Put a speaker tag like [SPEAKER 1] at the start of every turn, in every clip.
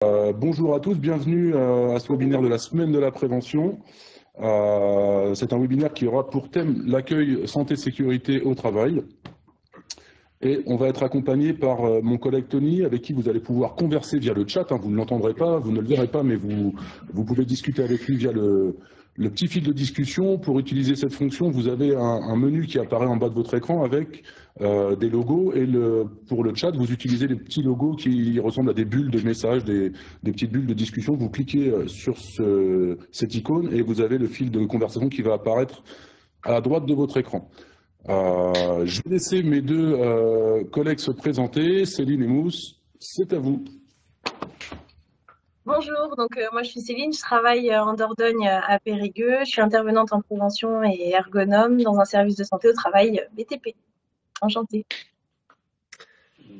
[SPEAKER 1] Bonjour à tous, bienvenue à ce webinaire de la semaine de la prévention. C'est un webinaire qui aura pour thème l'accueil santé-sécurité au travail. Et on va être accompagné par mon collègue Tony, avec qui vous allez pouvoir converser via le chat. Vous ne l'entendrez pas, vous ne le verrez pas, mais vous pouvez discuter avec lui via le petit fil de discussion. Pour utiliser cette fonction, vous avez un menu qui apparaît en bas de votre écran avec des logos. Et pour le chat, vous utilisez les petits logos qui ressemblent à des bulles de messages, des petites bulles de discussion. Vous cliquez sur cette icône et vous avez le fil de conversation qui va apparaître à la droite de votre écran. Je vais laisser mes deux collègues se présenter. Céline et Mousse, c'est à vous.
[SPEAKER 2] Bonjour, moi je suis Céline, je travaille en Dordogne à Périgueux. Je suis intervenante en prévention et ergonome dans un service de santé au travail BTP. Enchantée.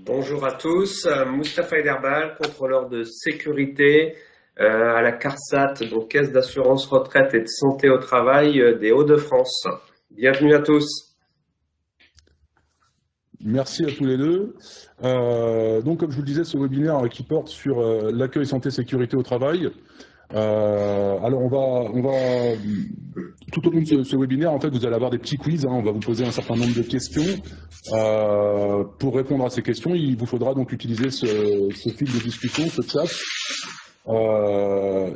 [SPEAKER 3] Bonjour à tous, Mustapha Ederbal, contrôleur de sécurité à la CARSAT, donc Caisse d'assurance retraite et de santé au travail des Hauts-de-France. Bienvenue à tous.
[SPEAKER 1] Merci à tous les deux. Donc, comme je vous le disais, ce webinaire qui porte sur l'accueil santé-sécurité au travail. Alors, on va tout au long de ce webinaire, en fait, vous allez avoir des petits quiz. On va vous poser un certain nombre de questions. Pour répondre à ces questions, il vous faudra donc utiliser ce fil de discussion, ce chat.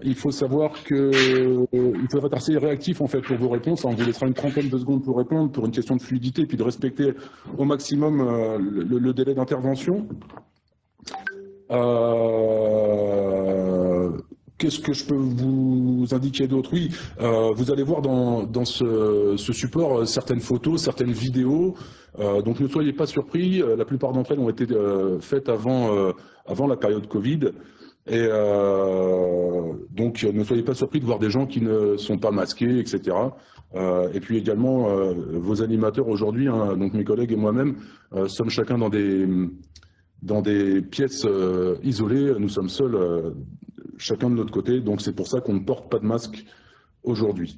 [SPEAKER 1] Il faut savoir qu'il faut être assez réactif en fait pour vos réponses. On vous laissera une trentaine de secondes pour répondre, pour une question de fluidité, puis de respecter au maximum le délai d'intervention. Qu'est-ce que je peux vous indiquer d'autre? Oui, vous allez voir dans ce support certaines photos, certaines vidéos. Donc ne soyez pas surpris, la plupart d'entre elles ont été faites avant la période Covid. Et donc ne soyez pas surpris de voir des gens qui ne sont pas masqués, etc. Et puis également vos animateurs aujourd'hui, donc mes collègues et moi-même, sommes chacun dans des pièces isolées. Nous sommes seuls, chacun de notre côté. Donc c'est pour ça qu'on ne porte pas de masque aujourd'hui.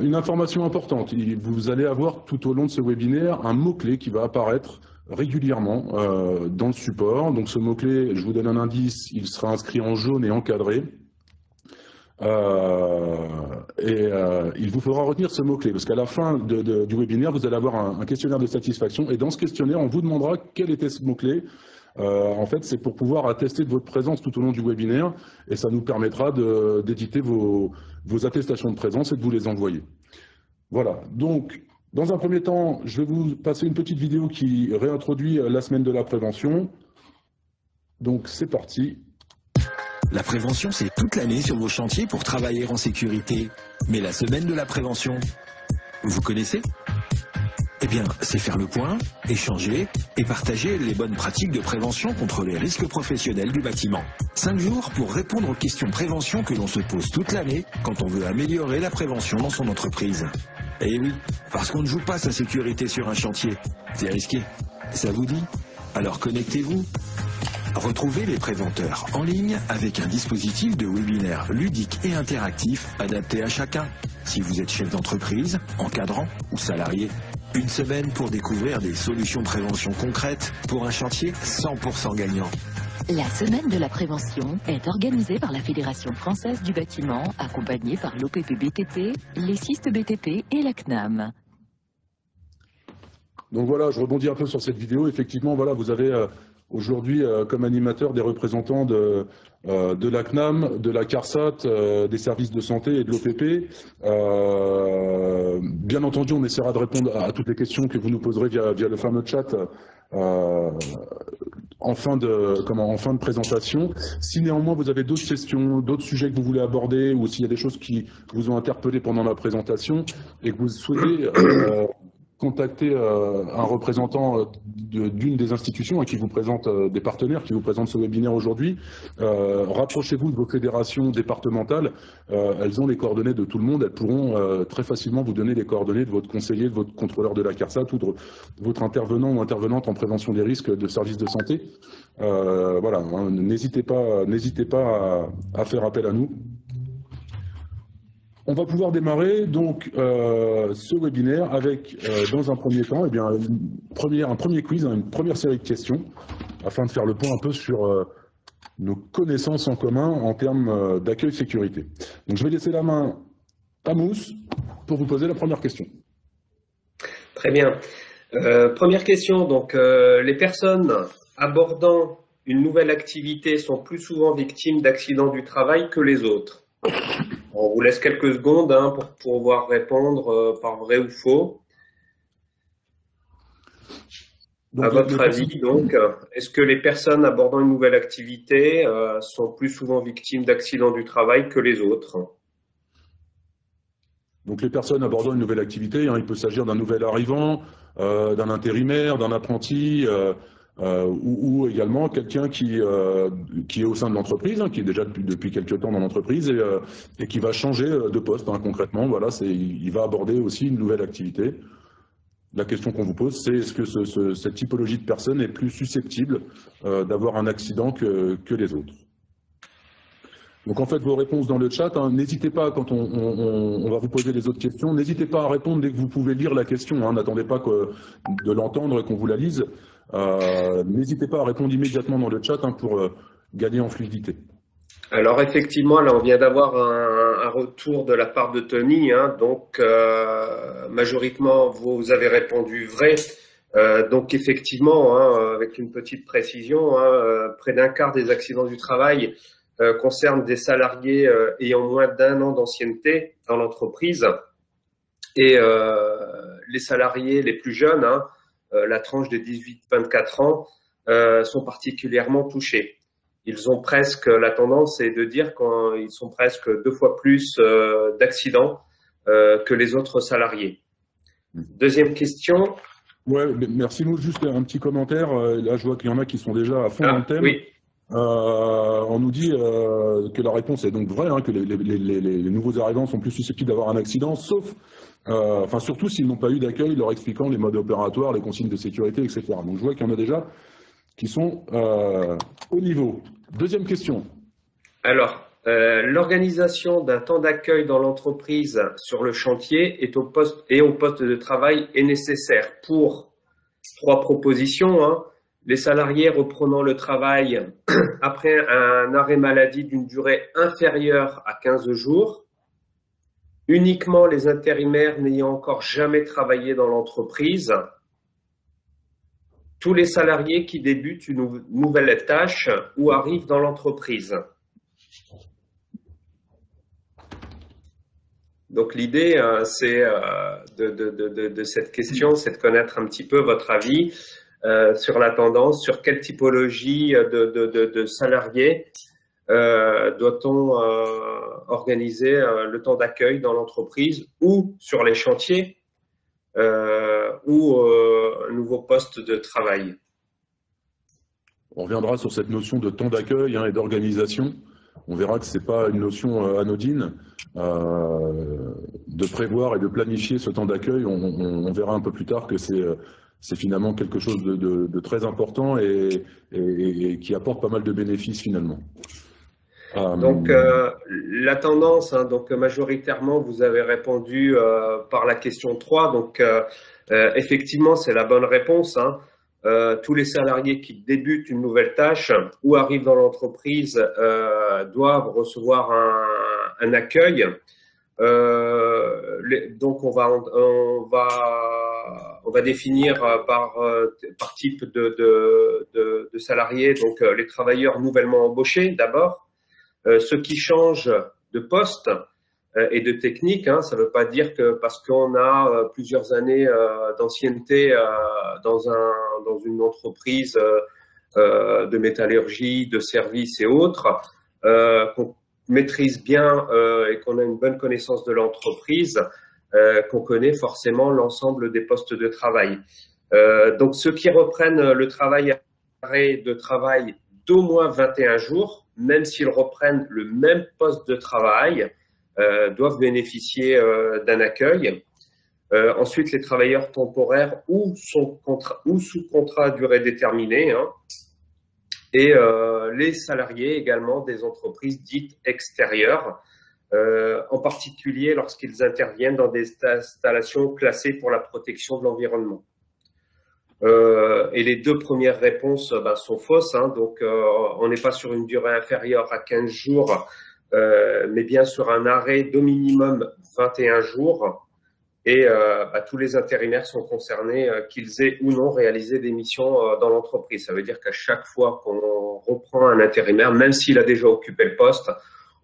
[SPEAKER 1] Une information importante, vous allez avoir tout au long de ce webinaire un mot-clé qui va apparaître régulièrement dans le support. Donc ce mot-clé, je vous donne un indice, il sera inscrit en jaune et encadré. Il vous faudra retenir ce mot-clé, parce qu'à la fin du webinaire, vous allez avoir un questionnaire de satisfaction, et dans ce questionnaire, on vous demandera quel était ce mot-clé. En fait, c'est pour pouvoir attester de votre présence tout au long du webinaire, et ça nous permettra d'éditer vos attestations de présence et de vous les envoyer. Voilà, donc dans un premier temps, je vais vous passer une petite vidéo qui réintroduit la semaine de la prévention. Donc c'est parti.
[SPEAKER 4] La prévention, c'est toute l'année sur vos chantiers pour travailler en sécurité. Mais la semaine de la prévention, vous connaissez? Eh bien, c'est faire le point, échanger et partager les bonnes pratiques de prévention contre les risques professionnels du bâtiment. 5 jours pour répondre aux questions prévention que l'on se pose toute l'année quand on veut améliorer la prévention dans son entreprise. Eh oui, parce qu'on ne joue pas sa sécurité sur un chantier. C'est risqué. Ça vous dit? Alors connectez-vous. Retrouvez les préventeurs en ligne avec un dispositif de webinaire ludique et interactif adapté à chacun. Si vous êtes chef d'entreprise, encadrant ou salarié. Une semaine pour découvrir des solutions prévention concrètes pour un chantier 100% gagnant.
[SPEAKER 5] La semaine de la prévention est organisée par la Fédération française du bâtiment, accompagnée par l'OPP-BTP, les CIST BTP et la CNAM.
[SPEAKER 1] Donc voilà, je rebondis un peu sur cette vidéo. Effectivement, voilà, vous avez aujourd'hui comme animateur des représentants de la CNAM, de la CARSAT, des services de santé et de l'OPP. Bien entendu, on essaiera de répondre à toutes les questions que vous nous poserez via le fameux chat en fin de présentation. Si néanmoins vous avez d'autres questions, d'autres sujets que vous voulez aborder, ou s'il y a des choses qui vous ont interpellé pendant la présentation et que vous souhaitez contacter un représentant d'une des institutions qui vous présente, des partenaires qui vous présentent ce webinaire aujourd'hui, rapprochez-vous de vos fédérations départementales. Elles ont les coordonnées de tout le monde. Elles pourront très facilement vous donner les coordonnées de votre conseiller, de votre contrôleur de la CARSAT ou de votre intervenant ou intervenante en prévention des risques de services de santé. Voilà, n'hésitez pas à faire appel à nous. On va pouvoir démarrer donc ce webinaire avec, dans un premier temps, un premier quiz, une première série de questions, afin de faire le point un peu sur nos connaissances en commun en termes d'accueil sécurité. Donc je vais laisser la main à Mousse pour vous poser la première question.
[SPEAKER 3] Très bien. Première question, donc les personnes abordant une nouvelle activité sont plus souvent victimes d'accidents du travail que les autres. On vous laisse quelques secondes pour pouvoir répondre par vrai ou faux. Donc, à votre avis, donc, est-ce que les personnes abordant une nouvelle activité sont plus souvent victimes d'accidents du travail que les autres?
[SPEAKER 1] Donc les personnes abordant une nouvelle activité, il peut s'agir d'un nouvel arrivant, d'un intérimaire, d'un apprenti, ou également quelqu'un qui est au sein de l'entreprise, qui est déjà depuis quelques temps dans l'entreprise et qui va changer de poste concrètement. Voilà, il va aborder aussi une nouvelle activité. La question qu'on vous pose, c'est est-ce que cette typologie de personne est plus susceptible d'avoir un accident que les autres? Donc en fait, vos réponses dans le chat, n'hésitez pas, quand on va vous poser les autres questions, n'hésitez pas à répondre dès que vous pouvez lire la question. N'attendez pas de l'entendre et qu'on vous la lise. N'hésitez pas à répondre immédiatement dans le chat pour gagner en fluidité.
[SPEAKER 3] Alors effectivement, là on vient d'avoir un retour de la part de Tony, donc majoritairement vous avez répondu vrai. Donc effectivement, avec une petite précision, près d'un quart des accidents du travail concernent des salariés ayant moins d'1 an d'ancienneté dans l'entreprise. Et les salariés les plus jeunes, la tranche des 18-24 ans, sont particulièrement touchés. Ils ont presque, la tendance est de dire qu'ils sont presque 2 fois plus d'accidents que les autres salariés. Deuxième question.
[SPEAKER 1] Ouais, merci Mousse. Juste un petit commentaire. Là, je vois qu'il y en a qui sont déjà à fond dans le thème.
[SPEAKER 3] Oui.
[SPEAKER 1] On nous dit que la réponse est donc vraie, que les nouveaux arrivants sont plus susceptibles d'avoir un accident, sauf, surtout s'ils n'ont pas eu d'accueil leur expliquant les modes opératoires, les consignes de sécurité, etc. Donc je vois qu'il y en a déjà qui sont au niveau. Deuxième question.
[SPEAKER 3] Alors, l'organisation d'un temps d'accueil dans l'entreprise sur le chantier et au poste de travail est nécessaire pour 3 propositions. Les salariés reprenant le travail après un arrêt maladie d'une durée inférieure à 15 jours, uniquement les intérimaires n'ayant encore jamais travaillé dans l'entreprise, tous les salariés qui débutent une nouvelle tâche ou arrivent dans l'entreprise. Donc l'idée, c'est de cette question, c'est de connaître un petit peu votre avis sur la tendance, sur quelle typologie de salariés doit-on organiser le temps d'accueil dans l'entreprise ou sur les chantiers ou un nouveau poste de travail.
[SPEAKER 1] On reviendra sur cette notion de temps d'accueil et d'organisation. On verra que ce n'est pas une notion anodine de prévoir et de planifier ce temps d'accueil. On verra un peu plus tard que c'est finalement quelque chose de très important et qui apporte pas mal de bénéfices finalement.
[SPEAKER 3] Donc la tendance, donc majoritairement vous avez répondu par la question 3, donc effectivement c'est la bonne réponse. Tous les salariés qui débutent une nouvelle tâche ou arrivent dans l'entreprise doivent recevoir un accueil. Donc on va définir par type de salariés, donc les travailleurs nouvellement embauchés d'abord. Ceux qui changent de poste et de technique, ça ne veut pas dire que parce qu'on a plusieurs années d'ancienneté dans une entreprise de métallurgie, de services et autres, qu'on maîtrise bien et qu'on a une bonne connaissance de l'entreprise, qu'on connaît forcément l'ensemble des postes de travail. Donc ceux qui reprennent le travail de travail d'au moins 21 jours, même s'ils reprennent le même poste de travail, doivent bénéficier d'un accueil. Ensuite, les travailleurs temporaires ou sous contrat à durée déterminée, et les salariés également des entreprises dites extérieures, en particulier lorsqu'ils interviennent dans des installations classées pour la protection de l'environnement. Et les 2 premières réponses sont fausses. Hein, donc, on n'est pas sur une durée inférieure à 15 jours, mais bien sur un arrêt d'au minimum 21 jours. Et tous les intérimaires sont concernés, qu'ils aient ou non réalisé des missions dans l'entreprise. Ça veut dire qu'à chaque fois qu'on reprend un intérimaire, même s'il a déjà occupé le poste,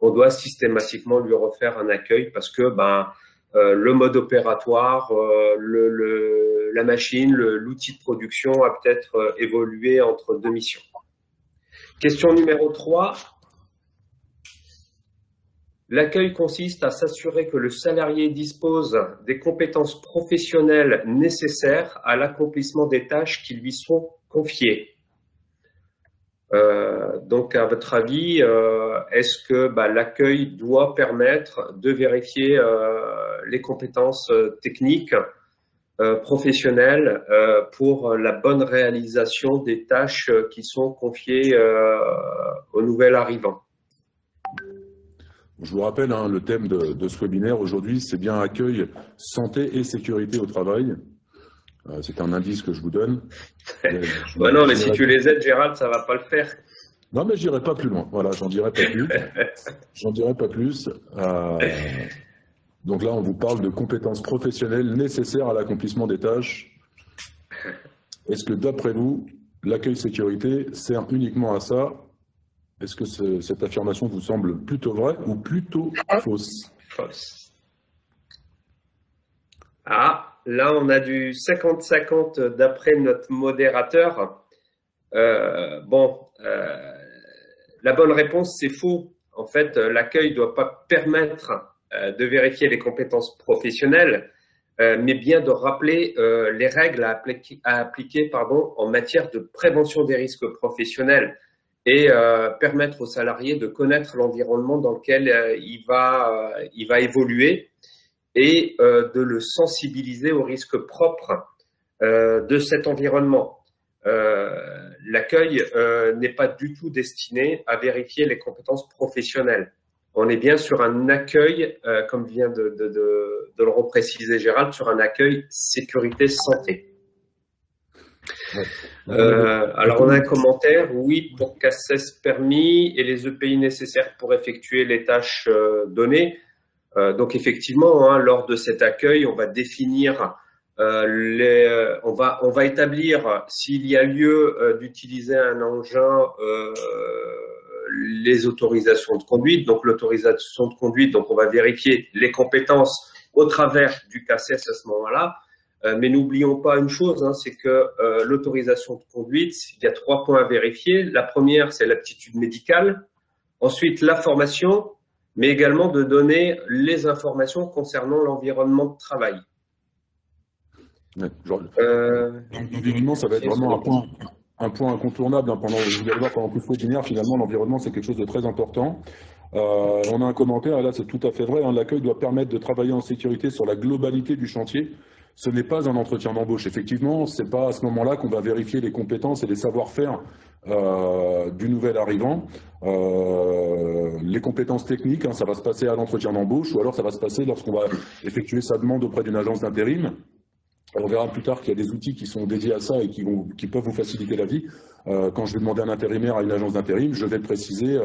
[SPEAKER 3] on doit systématiquement lui refaire un accueil parce que le mode opératoire, la machine, l'outil de production a peut-être évolué entre 2 missions. Question numéro 3. L'accueil consiste à s'assurer que le salarié dispose des compétences professionnelles nécessaires à l'accomplissement des tâches qui lui sont confiées. Donc, à votre avis, est-ce que l'accueil doit permettre de vérifier les compétences techniques, professionnelles pour la bonne réalisation des tâches qui sont confiées au nouvel arrivant?
[SPEAKER 1] Je vous rappelle, hein, le thème de ce webinaire aujourd'hui, c'est bien accueil, santé et sécurité au travail. C'est un indice que je vous donne.
[SPEAKER 3] Non, mais si tu les aides, Gérald, ça ne va pas le faire.
[SPEAKER 1] Non, mais je n'irai pas plus loin. Voilà, j'en dirai pas plus. J'en dirai pas plus. Donc là, on vous parle de compétences professionnelles nécessaires à l'accomplissement des tâches. Est-ce que, d'après vous, l'accueil sécurité sert uniquement à ça? Est-ce que cette affirmation vous semble plutôt vraie ou plutôt fausse?
[SPEAKER 3] Fausse. Ah, là, on a du 50-50 d'après notre modérateur. La bonne réponse, c'est faux. En fait, l'accueil ne doit pas permettre de vérifier les compétences professionnelles, mais bien de rappeler les règles à appliquer en matière de prévention des risques professionnels et permettre aux salariés de connaître l'environnement dans lequel il va évoluer et de le sensibiliser aux risques propres de cet environnement. L'accueil n'est pas du tout destiné à vérifier les compétences professionnelles. On est bien sur un accueil, comme vient de le repréciser Gérald, sur un accueil sécurité-santé. Alors, on a un commentaire. Oui, pour CACES permis et les EPI nécessaires pour effectuer les tâches données. Donc, effectivement, lors de cet accueil, on va définir on va établir s'il y a lieu d'utiliser un engin, les autorisations de conduite. Donc, l'autorisation de conduite, donc on va vérifier les compétences au travers du CACES à ce moment-là. Mais n'oublions pas une chose, c'est que l'autorisation de conduite, il y a 3 points à vérifier. La première, c'est l'aptitude médicale. Ensuite, la formation, mais également de donner les informations concernant l'environnement de travail.
[SPEAKER 1] L'environnement, ça va être vraiment un point incontournable. Vous allez voir pendant tout ce webinaire, finalement, l'environnement, c'est quelque chose de très important. On a un commentaire, là, c'est tout à fait vrai. L'accueil doit permettre de travailler en sécurité sur la globalité du chantier. Ce n'est pas un entretien d'embauche. Effectivement, ce n'est pas à ce moment-là qu'on va vérifier les compétences et les savoir-faire du nouvel arrivant. Les compétences techniques, ça va se passer à l'entretien d'embauche, ou alors ça va se passer lorsqu'on va effectuer sa demande auprès d'une agence d'intérim. On verra plus tard qu'il y a des outils qui sont dédiés à ça et qui peuvent vous faciliter la vie. Quand je vais demander un intérimaire à une agence d'intérim, je vais préciser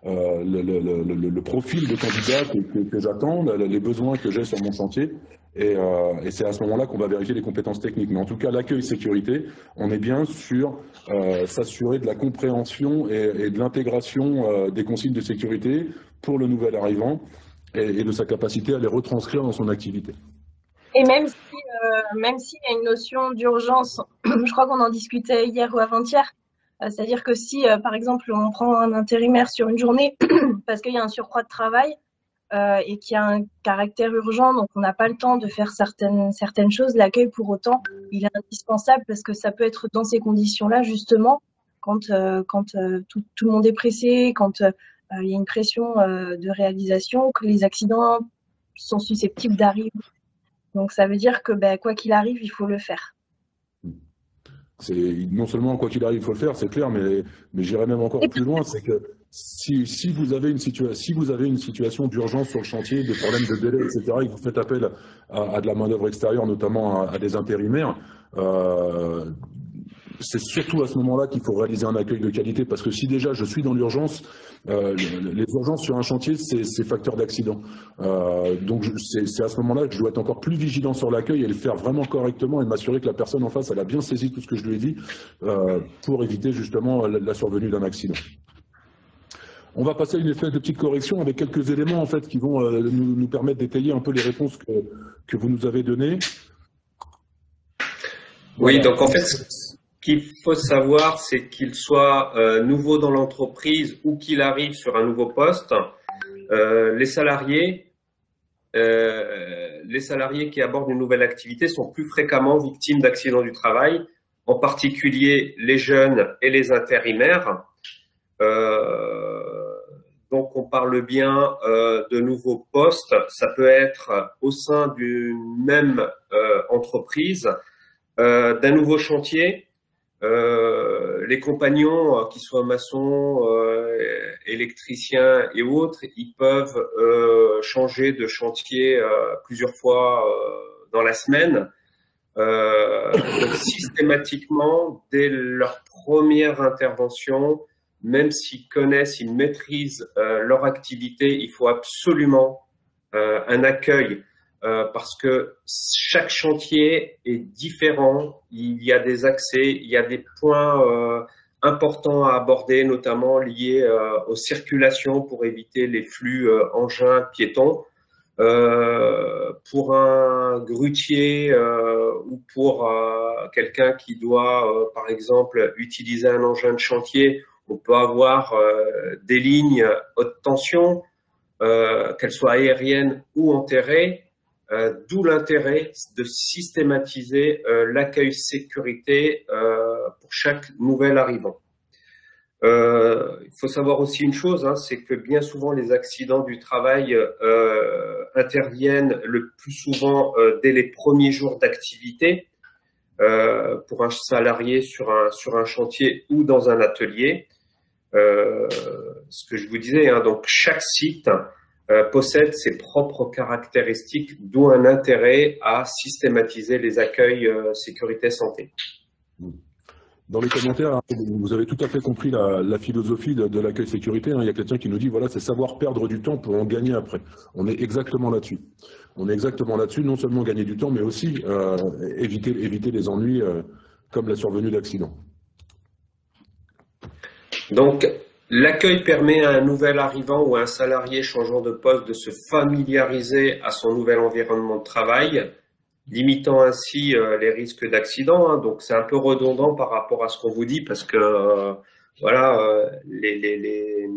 [SPEAKER 1] le profil de candidat que j'attends, les besoins que j'ai sur mon chantier. Et c'est à ce moment-là qu'on va vérifier les compétences techniques. Mais en tout cas, l'accueil sécurité, on est bien sur s'assurer de la compréhension et de l'intégration des consignes de sécurité pour le nouvel arrivant et de sa capacité à les retranscrire dans son activité.
[SPEAKER 2] Et même s'il y a une notion d'urgence, je crois qu'on en discutait hier ou avant-hier, c'est-à-dire que si, par exemple, on prend un intérimaire sur une journée parce qu'il y a un surcroît de travail et qu'il y a un caractère urgent, donc on n'a pas le temps de faire certaines choses, l'accueil pour autant, il est indispensable parce que ça peut être dans ces conditions-là, justement, quand tout le monde est pressé, quand il y a une pression de réalisation, que les accidents sont susceptibles d'arriver. Donc, ça veut dire que quoi qu'il arrive, il faut le faire.
[SPEAKER 1] Non seulement quoi qu'il arrive, il faut le faire, c'est clair, mais j'irais même encore plus loin, c'est que si vous avez une situation d'urgence sur le chantier, des problèmes de délai, etc., et que vous faites appel à de la main-d'œuvre extérieure, notamment à des intérimaires, c'est surtout à ce moment-là qu'il faut réaliser un accueil de qualité, parce que si déjà je suis dans l'urgence, les urgences sur un chantier, c'est facteur d'accident. Donc c'est à ce moment-là que je dois être encore plus vigilant sur l'accueil et le faire vraiment correctement et m'assurer que la personne en face, elle a bien saisi tout ce que je lui ai dit pour éviter justement la survenue d'un accident. On va passer à une espèce de petite correction avec quelques éléments en fait qui vont nous permettre d'étayer un peu les réponses que vous nous avez données.
[SPEAKER 3] Oui, donc en fait, ce qu'il faut savoir, c'est qu'il soit nouveau dans l'entreprise ou qu'il arrive sur un nouveau poste, les salariés qui abordent une nouvelle activité sont plus fréquemment victimes d'accidents du travail, en particulier les jeunes et les intérimaires. Donc, on parle bien de nouveaux postes. Ça peut être au sein d'une même entreprise, d'un nouveau chantier. Les compagnons, qu'ils soient maçons, électriciens et autres, ils peuvent changer de chantier plusieurs fois dans la semaine. Donc, systématiquement, dès leur première intervention, même s'ils connaissent, ils maîtrisent leur activité, il faut absolument un accueil parce que chaque chantier est différent. Il y a des accès, il y a des points importants à aborder, notamment liés aux circulations pour éviter les flux engins piétons. Pour un grutier ou pour quelqu'un qui doit, par exemple, utiliser un engin de chantier, on peut avoir des lignes haute tension, qu'elles soient aériennes ou enterrées, d'où l'intérêt de systématiser l'accueil sécurité pour chaque nouvel arrivant. Il faut savoir aussi une chose, hein, c'est que bien souvent les accidents du travail interviennent le plus souvent dès les premiers jours d'activité pour un salarié sur un chantier ou dans un atelier. Ce que je vous disais, hein, donc chaque site possède ses propres caractéristiques, d'où un intérêt à systématiser les accueils sécurité santé.
[SPEAKER 1] Dans les commentaires, vous avez tout à fait compris la philosophie de l'accueil sécurité. Il y a quelqu'un qui nous dit, voilà, c'est savoir perdre du temps pour en gagner après. On est exactement là-dessus. On est exactement là-dessus, non seulement gagner du temps, mais aussi éviter les ennuis comme la survenue d'accidents. Donc, l'accueil permet à un nouvel arrivant ou à un salarié changeant de poste de se familiariser à son nouvel environnement de travail, limitant ainsi les risques d'accident. Hein. Donc, c'est un peu redondant par rapport à ce qu'on vous dit parce que voilà, les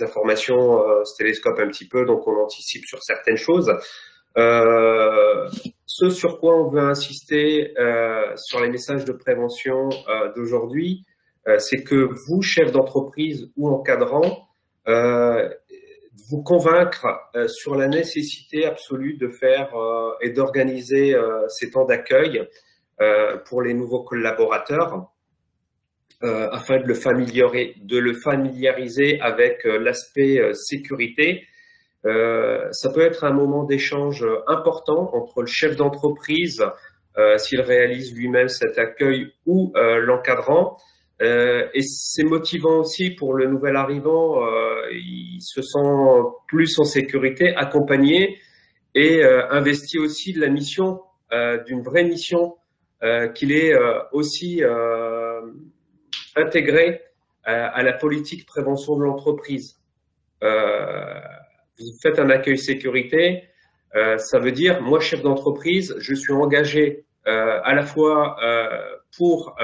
[SPEAKER 1] informations se télescopent un petit peu, donc on anticipe sur certaines choses. Ce sur quoi on veut insister sur les messages de prévention d'aujourd'hui, c'est que vous, chef d'entreprise ou encadrant, vous convaincre sur la nécessité absolue de faire et d'organiser ces temps d'accueil pour les nouveaux collaborateurs afin de le familiariser avec l'aspect sécurité. Ça peut être un moment d'échange important entre le chef d'entreprise, s'il réalise lui-même cet accueil, ou l'encadrant. Et c'est motivant aussi pour le nouvel arrivant, il se sent plus en sécurité, accompagné et investi aussi de la mission, d'une vraie mission, qu'il est aussi intégré à la politique prévention de l'entreprise. Vous faites un accueil sécurité, ça veut dire, moi chef d'entreprise, je suis engagé à la fois pour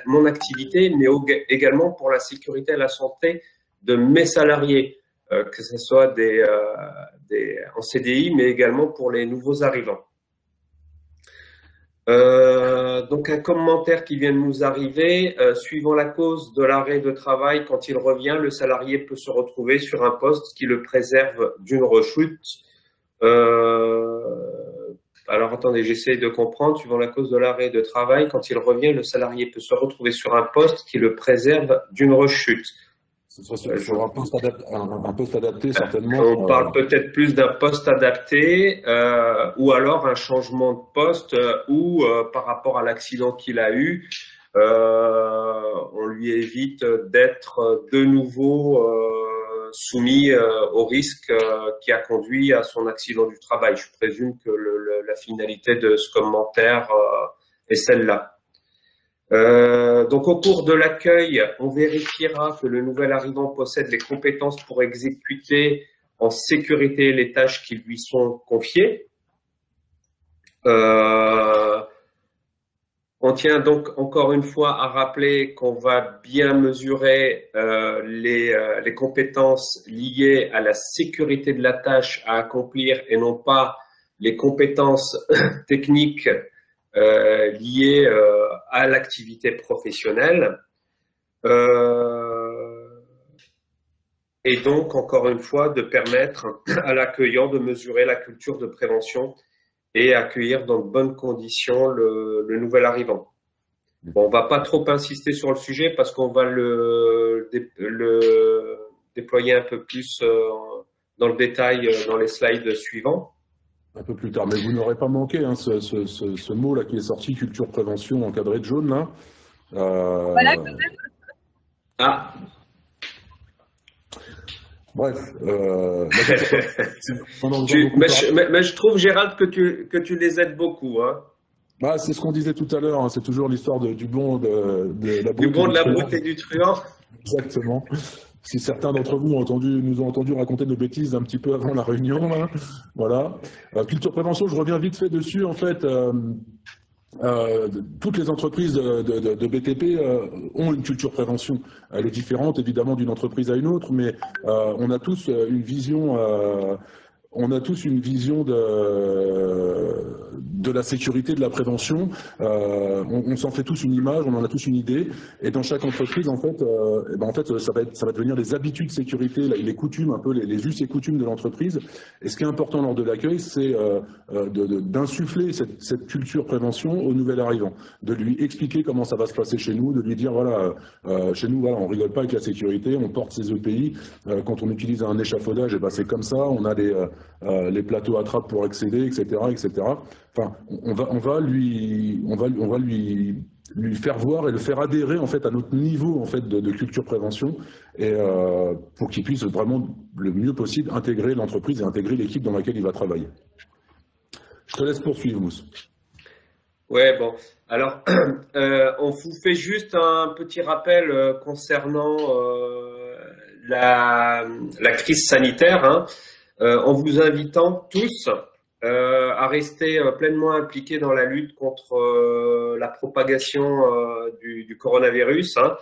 [SPEAKER 1] mon activité, mais également pour la sécurité et la santé de mes salariés, que ce soit en CDI, mais également pour les nouveaux arrivants. Donc un commentaire qui vient de nous arriver, suivant la cause de l'arrêt de travail, quand il revient, le salarié peut se retrouver sur un poste qui le préserve d'une rechute. Alors attendez, j'essaie de comprendre. Suivant la cause de l'arrêt de travail, quand il revient, le salarié peut se retrouver sur un poste qui le préserve d'une rechute. Ce sera sur un poste adapté, certainement.
[SPEAKER 3] On parle peut-être plus d'un poste adapté ou alors un changement de poste ou par rapport à l'accident qu'il a eu, on lui évite d'être de nouveau soumis au risque qui a conduit à son accident du travail. Je présume que la finalité de ce commentaire est celle-là. Donc au cours de l'accueil, on vérifiera que le nouvel arrivant possède les compétences pour exécuter en sécurité les tâches qui lui sont confiées. On tient donc encore une fois à rappeler qu'on va bien mesurer les compétences liées à la sécurité de la tâche à accomplir et non pas les compétences techniques liées à l'activité professionnelle. Et donc, encore une fois, de permettre à l'accueillant de mesurer la culture de prévention et accueillir dans de bonnes conditions le nouvel arrivant. Bon, on va pas trop insister sur le sujet parce qu'on va le déployer un peu plus dans le détail dans les slides suivants.
[SPEAKER 1] Un peu plus tard, mais vous n'aurez pas manqué hein, ce mot-là qui est sorti, culture prévention encadré de jaune, là.
[SPEAKER 2] Voilà.
[SPEAKER 3] Ah.
[SPEAKER 1] Bref.
[SPEAKER 3] Mais je trouve, Gérald, que tu les aides beaucoup. Hein.
[SPEAKER 1] Bah, c'est ce qu'on disait tout à l'heure, hein, c'est toujours l'histoire du bon, de la
[SPEAKER 3] brute et du truand.
[SPEAKER 1] Exactement. Si certains d'entre vous nous ont entendu raconter nos bêtises un petit peu avant la réunion, là. Voilà. Culture prévention, je reviens vite fait dessus. En fait, toutes les entreprises de BTP ont une culture prévention. Elle est différente évidemment d'une entreprise à une autre, mais on a tous une vision. On a tous une vision de la sécurité, de la prévention. On s'en fait tous une image, on en a tous une idée. Et dans chaque entreprise, en fait, ça va devenir les habitudes de sécurité, les coutumes, un peu les us et coutumes de l'entreprise. Et ce qui est important lors de l'accueil, c'est d'insuffler cette culture prévention au nouvel arrivant, de lui expliquer comment ça va se passer chez nous, de lui dire voilà, chez nous, voilà, on rigole pas avec la sécurité, on porte ses EPI. Quand on utilise un échafaudage, c'est comme ça. On a les plateaux à trappe pour accéder, etc., etc. Enfin, on va lui faire voir et le faire adhérer en fait à notre niveau en fait de culture prévention et pour qu'il puisse vraiment le mieux possible intégrer l'entreprise et intégrer l'équipe dans laquelle il va travailler. Je te laisse poursuivre, Mousse.
[SPEAKER 3] Ouais, bon. Alors, on vous fait juste un petit rappel concernant la crise sanitaire. Hein. En vous invitant tous à rester pleinement impliqués dans la lutte contre la propagation du coronavirus hein,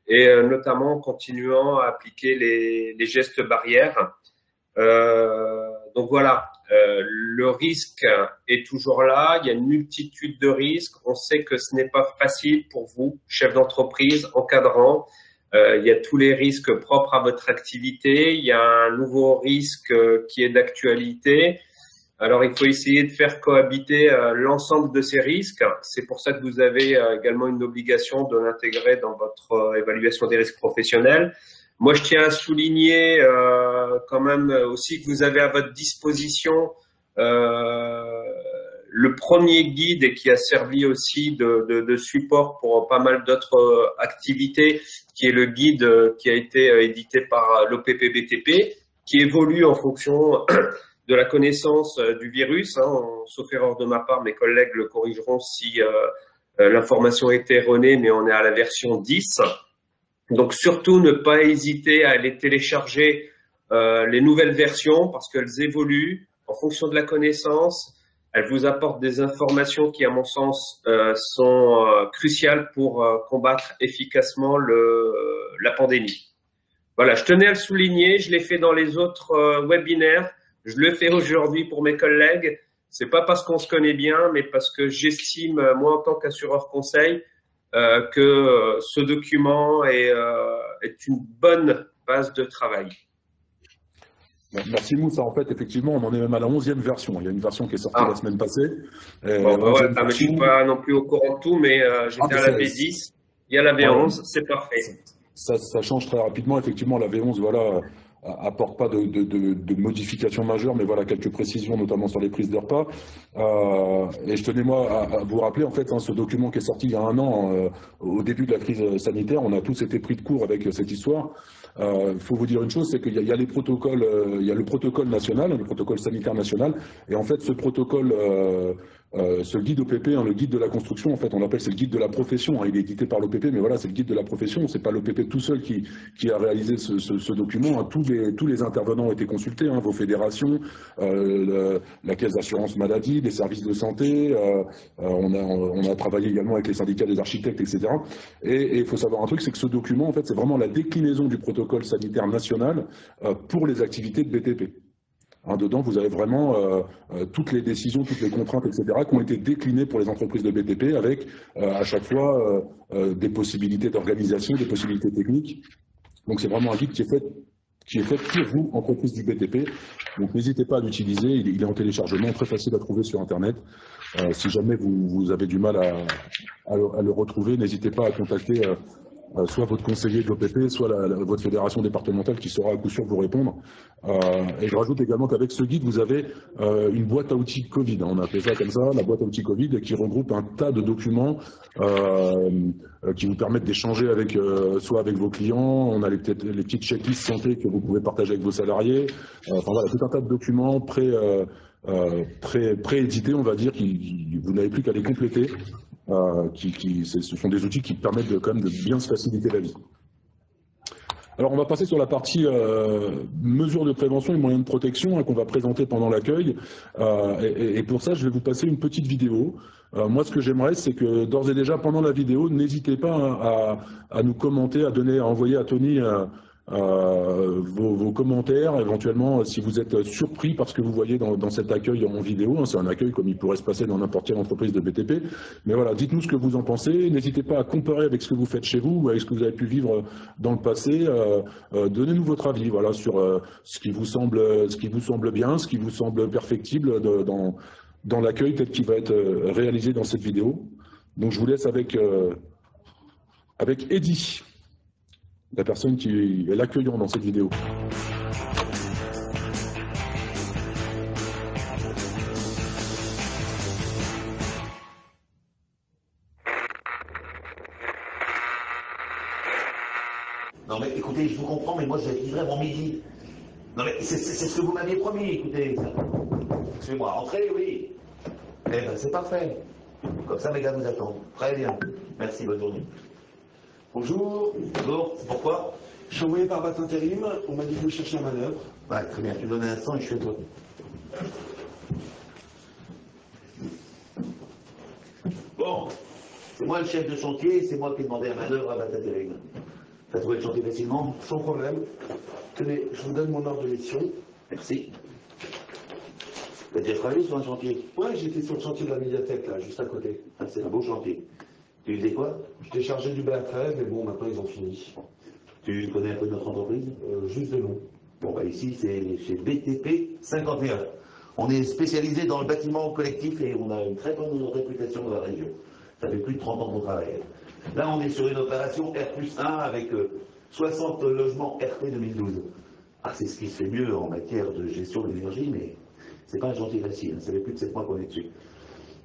[SPEAKER 3] et notamment en continuant à appliquer les gestes barrières. Donc voilà, le risque est toujours là, il y a une multitude de risques. On sait que ce n'est pas facile pour vous, chefs d'entreprise, encadrants. Il y a tous les risques propres à votre activité. Il y a un nouveau risque qui est d'actualité. Alors, il faut essayer de faire cohabiter l'ensemble de ces risques. C'est pour ça que vous avez également une obligation de l'intégrer dans votre évaluation des risques professionnels. Moi, je tiens à souligner quand même aussi que vous avez à votre disposition le premier guide et qui a servi aussi de support pour pas mal d'autres activités, qui est le guide qui a été édité par l'OPPBTP, qui évolue en fonction de la connaissance du virus. Hein, sauf erreur de ma part, mes collègues le corrigeront si l'information est erronée, mais on est à la version 10. Donc surtout ne pas hésiter à aller télécharger les nouvelles versions parce qu'elles évoluent en fonction de la connaissance. Elles vous apportent des informations qui, à mon sens, sont cruciales pour combattre efficacement la pandémie. Voilà, je tenais à le souligner, je l'ai fait dans les autres webinaires, je le fais aujourd'hui pour mes collègues. C'est pas parce qu'on se connaît bien, mais parce que j'estime, moi en tant qu'assureur conseil, que ce document est une bonne base de travail.
[SPEAKER 1] Merci Moussa. En fait, effectivement, on en est même à la 11e version. Il y a une version qui est sortie la semaine passée.
[SPEAKER 3] Bon, ouais, je ne suis pas non plus au courant de tout, mais j'étais à la V10, il y a la V11, c'est parfait.
[SPEAKER 1] ça change très rapidement. Effectivement, la V11, voilà, apporte pas de modifications majeures, mais voilà, quelques précisions, notamment sur les prises de repas. Et je tenais, moi, à vous rappeler, en fait, hein, ce document qui est sorti il y a 1 an, au début de la crise sanitaire, on a tous été pris de court avec cette histoire. Il faut vous dire une chose, c'est qu'il y a les protocoles, il y a le protocole national, le protocole sanitaire national, et en fait, ce protocole, ce guide OPP, hein, le guide de la construction, en fait, on l'appelle, c'est le guide de la profession, hein, il est édité par l'OPP, mais voilà, c'est le guide de la profession, c'est pas l'OPP tout seul qui a réalisé ce document, hein. Tous les intervenants ont été consultés, hein, vos fédérations, la caisse d'assurance maladie, les services de santé, on a travaillé également avec les syndicats des architectes, etc. Et il faut savoir un truc, c'est que ce document, en fait, c'est vraiment la déclinaison du protocole sanitaire national pour les activités de BTP. Hein, dedans, vous avez vraiment toutes les décisions, toutes les contraintes, etc., qui ont été déclinées pour les entreprises de BTP avec à chaque fois des possibilités d'organisation, des possibilités techniques. Donc c'est vraiment un guide qui est fait pour vous, entreprise du BTP. Donc n'hésitez pas à l'utiliser, il est en téléchargement, très facile à trouver sur Internet. Si jamais vous avez du mal à le retrouver, n'hésitez pas à contacter soit votre conseiller de l'OPP, soit votre fédération départementale qui saura à coup sûr vous répondre. Et je rajoute également qu'avec ce guide, vous avez une boîte à outils Covid. On a appelé ça comme ça, la boîte à outils Covid, qui regroupe un tas de documents qui vous permettent d'échanger avec, soit avec vos clients, on a les petites checklists santé que vous pouvez partager avec vos salariés. Enfin voilà, tout un tas de documents pré-édités, on va dire, vous n'avez plus qu'à les compléter. Ce sont des outils qui permettent quand même de bien se faciliter la vie. Alors on va passer sur la partie mesures de prévention et moyens de protection, hein, qu'on va présenter pendant l'accueil. Et pour ça, je vais vous passer une petite vidéo. Moi, ce que j'aimerais, c'est que d'ores et déjà, pendant la vidéo, n'hésitez pas à nous commenter, à envoyer à Tony vos commentaires, éventuellement si vous êtes surpris par ce que vous voyez dans cet accueil en vidéo, hein, c'est un accueil comme il pourrait se passer dans n'importe quelle entreprise de BTP, mais voilà, dites-nous ce que vous en pensez, n'hésitez pas à comparer avec ce que vous faites chez vous ou avec ce que vous avez pu vivre dans le passé, donnez-nous votre avis, voilà, sur ce qui vous semble bien, ce qui vous semble perfectible dans l'accueil tel qu'il va être réalisé dans cette vidéo. Donc je vous laisse avec Eddy, la personne qui est l'accueillant dans cette vidéo.
[SPEAKER 6] Non mais écoutez, je vous comprends, mais moi je livrerai mon midi. Non mais c'est ce que vous m'aviez promis, écoutez. Excusez-moi, entrez, oui. Eh ben c'est parfait. Comme ça mes gars vous attendent. Très bien. Merci, bonne journée.
[SPEAKER 7] Bonjour.
[SPEAKER 6] Bonjour, pourquoi?
[SPEAKER 7] Je suis envoyé par BAT Intérim, on m'a dit que vous cherchiez un manœuvre.
[SPEAKER 6] Ouais, très bien, tu me donnes un instant et je suis à toi. Bon, c'est moi le chef de chantier, c'est moi qui ai demandé un manœuvre à BAT Intérim. T'as trouvé le chantier facilement?
[SPEAKER 7] Sans problème. Tenez, je vous donne mon ordre de mission.
[SPEAKER 6] Merci. T'as déjà travaillé sur un chantier?
[SPEAKER 7] Ouais, j'étais sur le chantier de la médiathèque, là, juste à côté.
[SPEAKER 6] Ah, c'est un beau chantier. Tu faisais quoi?
[SPEAKER 7] J'étais chargé du BA13, mais bon, maintenant ils ont fini.
[SPEAKER 6] Tu connais un peu notre entreprise?
[SPEAKER 7] Juste de nom.
[SPEAKER 6] Bon, bah ici, c'est chez BTP 51. On est spécialisé dans le bâtiment collectif et on a une très bonne réputation dans la région. Ça fait plus de 30 ans qu'on travaille. Là, on est sur une opération R+1 avec 60 logements RT 2012. Ah, c'est ce qui se fait mieux en matière de gestion de l'énergie, mais c'est pas un chantier facile. Ça fait plus de 7 mois qu'on est dessus.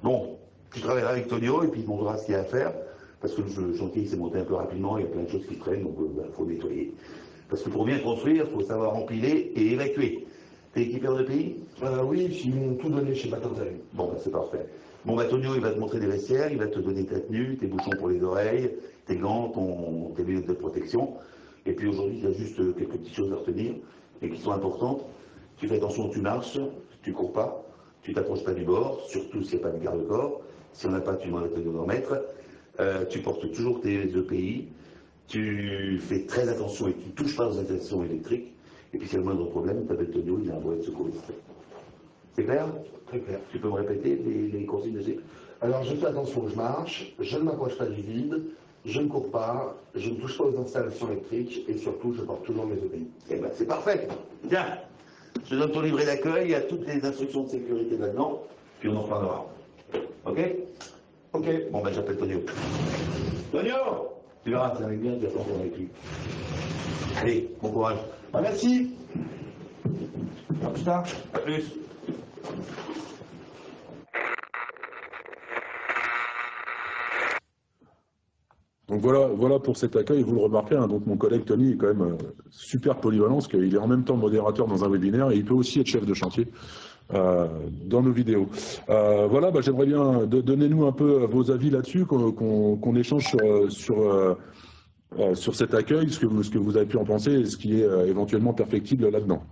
[SPEAKER 6] Bon, tu travailleras avec Tonio et puis il montrera ce qu'il y a à faire. Parce que le chantier s'est monté un peu rapidement, il y a plein de choses qui traînent, donc il faut nettoyer. Parce que pour bien construire, il faut savoir empiler et évacuer. T'es équipé en EPI?
[SPEAKER 7] Oui, ils m'ont tout donné chez BAT Intérim.
[SPEAKER 6] Bon, bah, c'est parfait. Bon, bah, Tonio, il va te montrer des vestiaires, il va te donner ta tenue, tes bouchons pour les oreilles, tes gants, tes lunettes de protection. Et puis aujourd'hui, il y a juste quelques petites choses à retenir, et qui sont importantes. Tu fais attention, tu marches, tu cours pas, tu t'approches pas du bord, surtout s'il n'y a pas de garde-corps. Si on n'a pas, tu demandes à Tonio d'en mettre. Tu portes toujours tes EPI, tu fais très attention et tu ne touches pas aux installations électriques. Et puis s'il y a le moindre problème, tu appelles Tonio, il a un brevet de secouriste. C'est clair?
[SPEAKER 7] Très clair.
[SPEAKER 6] Tu peux me répéter les consignes de sécurité?
[SPEAKER 7] Alors je fais attention, je marche, je ne m'approche pas du vide, je ne cours pas, je ne touche pas aux installations électriques et surtout je porte toujours mes EPI.
[SPEAKER 6] Eh ben c'est parfait. Tiens, je donne ton livret d'accueil, il y a toutes les instructions de sécurité là-dedans, puis on en reparlera. Ok?
[SPEAKER 7] Ok.
[SPEAKER 6] Bon ben j'appelle Tonio. Tonio! Tu verras, ça va bien, tu vas t'entendre avec lui. Allez, bon courage. Ah, merci. À plus tard. À plus.
[SPEAKER 1] Donc voilà pour cet accueil, vous le remarquez, hein, donc mon collègue Tony est quand même super polyvalent, parce qu'il est en même temps modérateur dans un webinaire et il peut aussi être chef de chantier dans nos vidéos. Voilà, j'aimerais bien, donnez-nous un peu vos avis là-dessus, qu'on échange sur cet accueil, ce que vous avez pu en penser et ce qui est éventuellement perfectible là-dedans.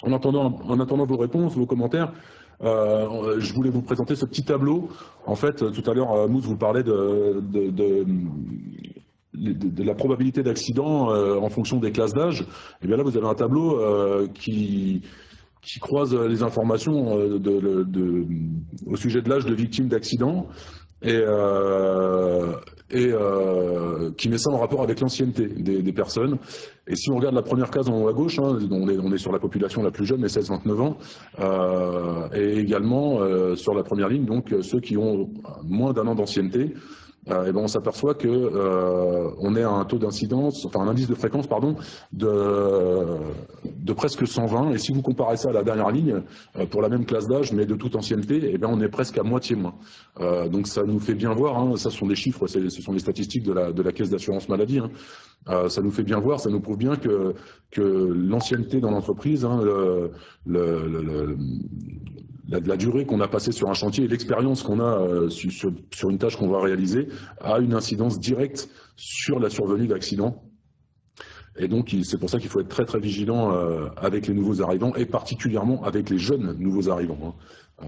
[SPEAKER 1] En attendant vos réponses, vos commentaires, je voulais vous présenter ce petit tableau. En fait, tout à l'heure, Mousse vous parlait de la probabilité d'accident en fonction des classes d'âge. Et bien là, vous avez un tableau qui croise les informations au sujet de l'âge de victimes d'accidents et qui met ça en rapport avec l'ancienneté des personnes. Et si on regarde la première case en haut à gauche, hein, on est sur la population la plus jeune, les 16-29 ans, et également sur la première ligne, donc ceux qui ont moins d'un an d'ancienneté. Et ben on s'aperçoit que on est à un taux d'incidence, enfin un indice de fréquence, pardon, de presque 120. Et si vous comparez ça à la dernière ligne, pour la même classe d'âge, mais de toute ancienneté, et bien on est presque à moitié moins. Donc ça nous fait bien voir, hein, ça sont des chiffres, ce sont les statistiques de la caisse d'assurance maladie. Hein. Ça nous fait bien voir, ça nous prouve bien que l'ancienneté dans l'entreprise, hein, la durée qu'on a passée sur un chantier et l'expérience qu'on a sur une tâche qu'on va réaliser a une incidence directe sur la survenue d'accidents. Et donc, c'est pour ça qu'il faut être très très vigilant avec les nouveaux arrivants et particulièrement avec les jeunes nouveaux arrivants. Hein.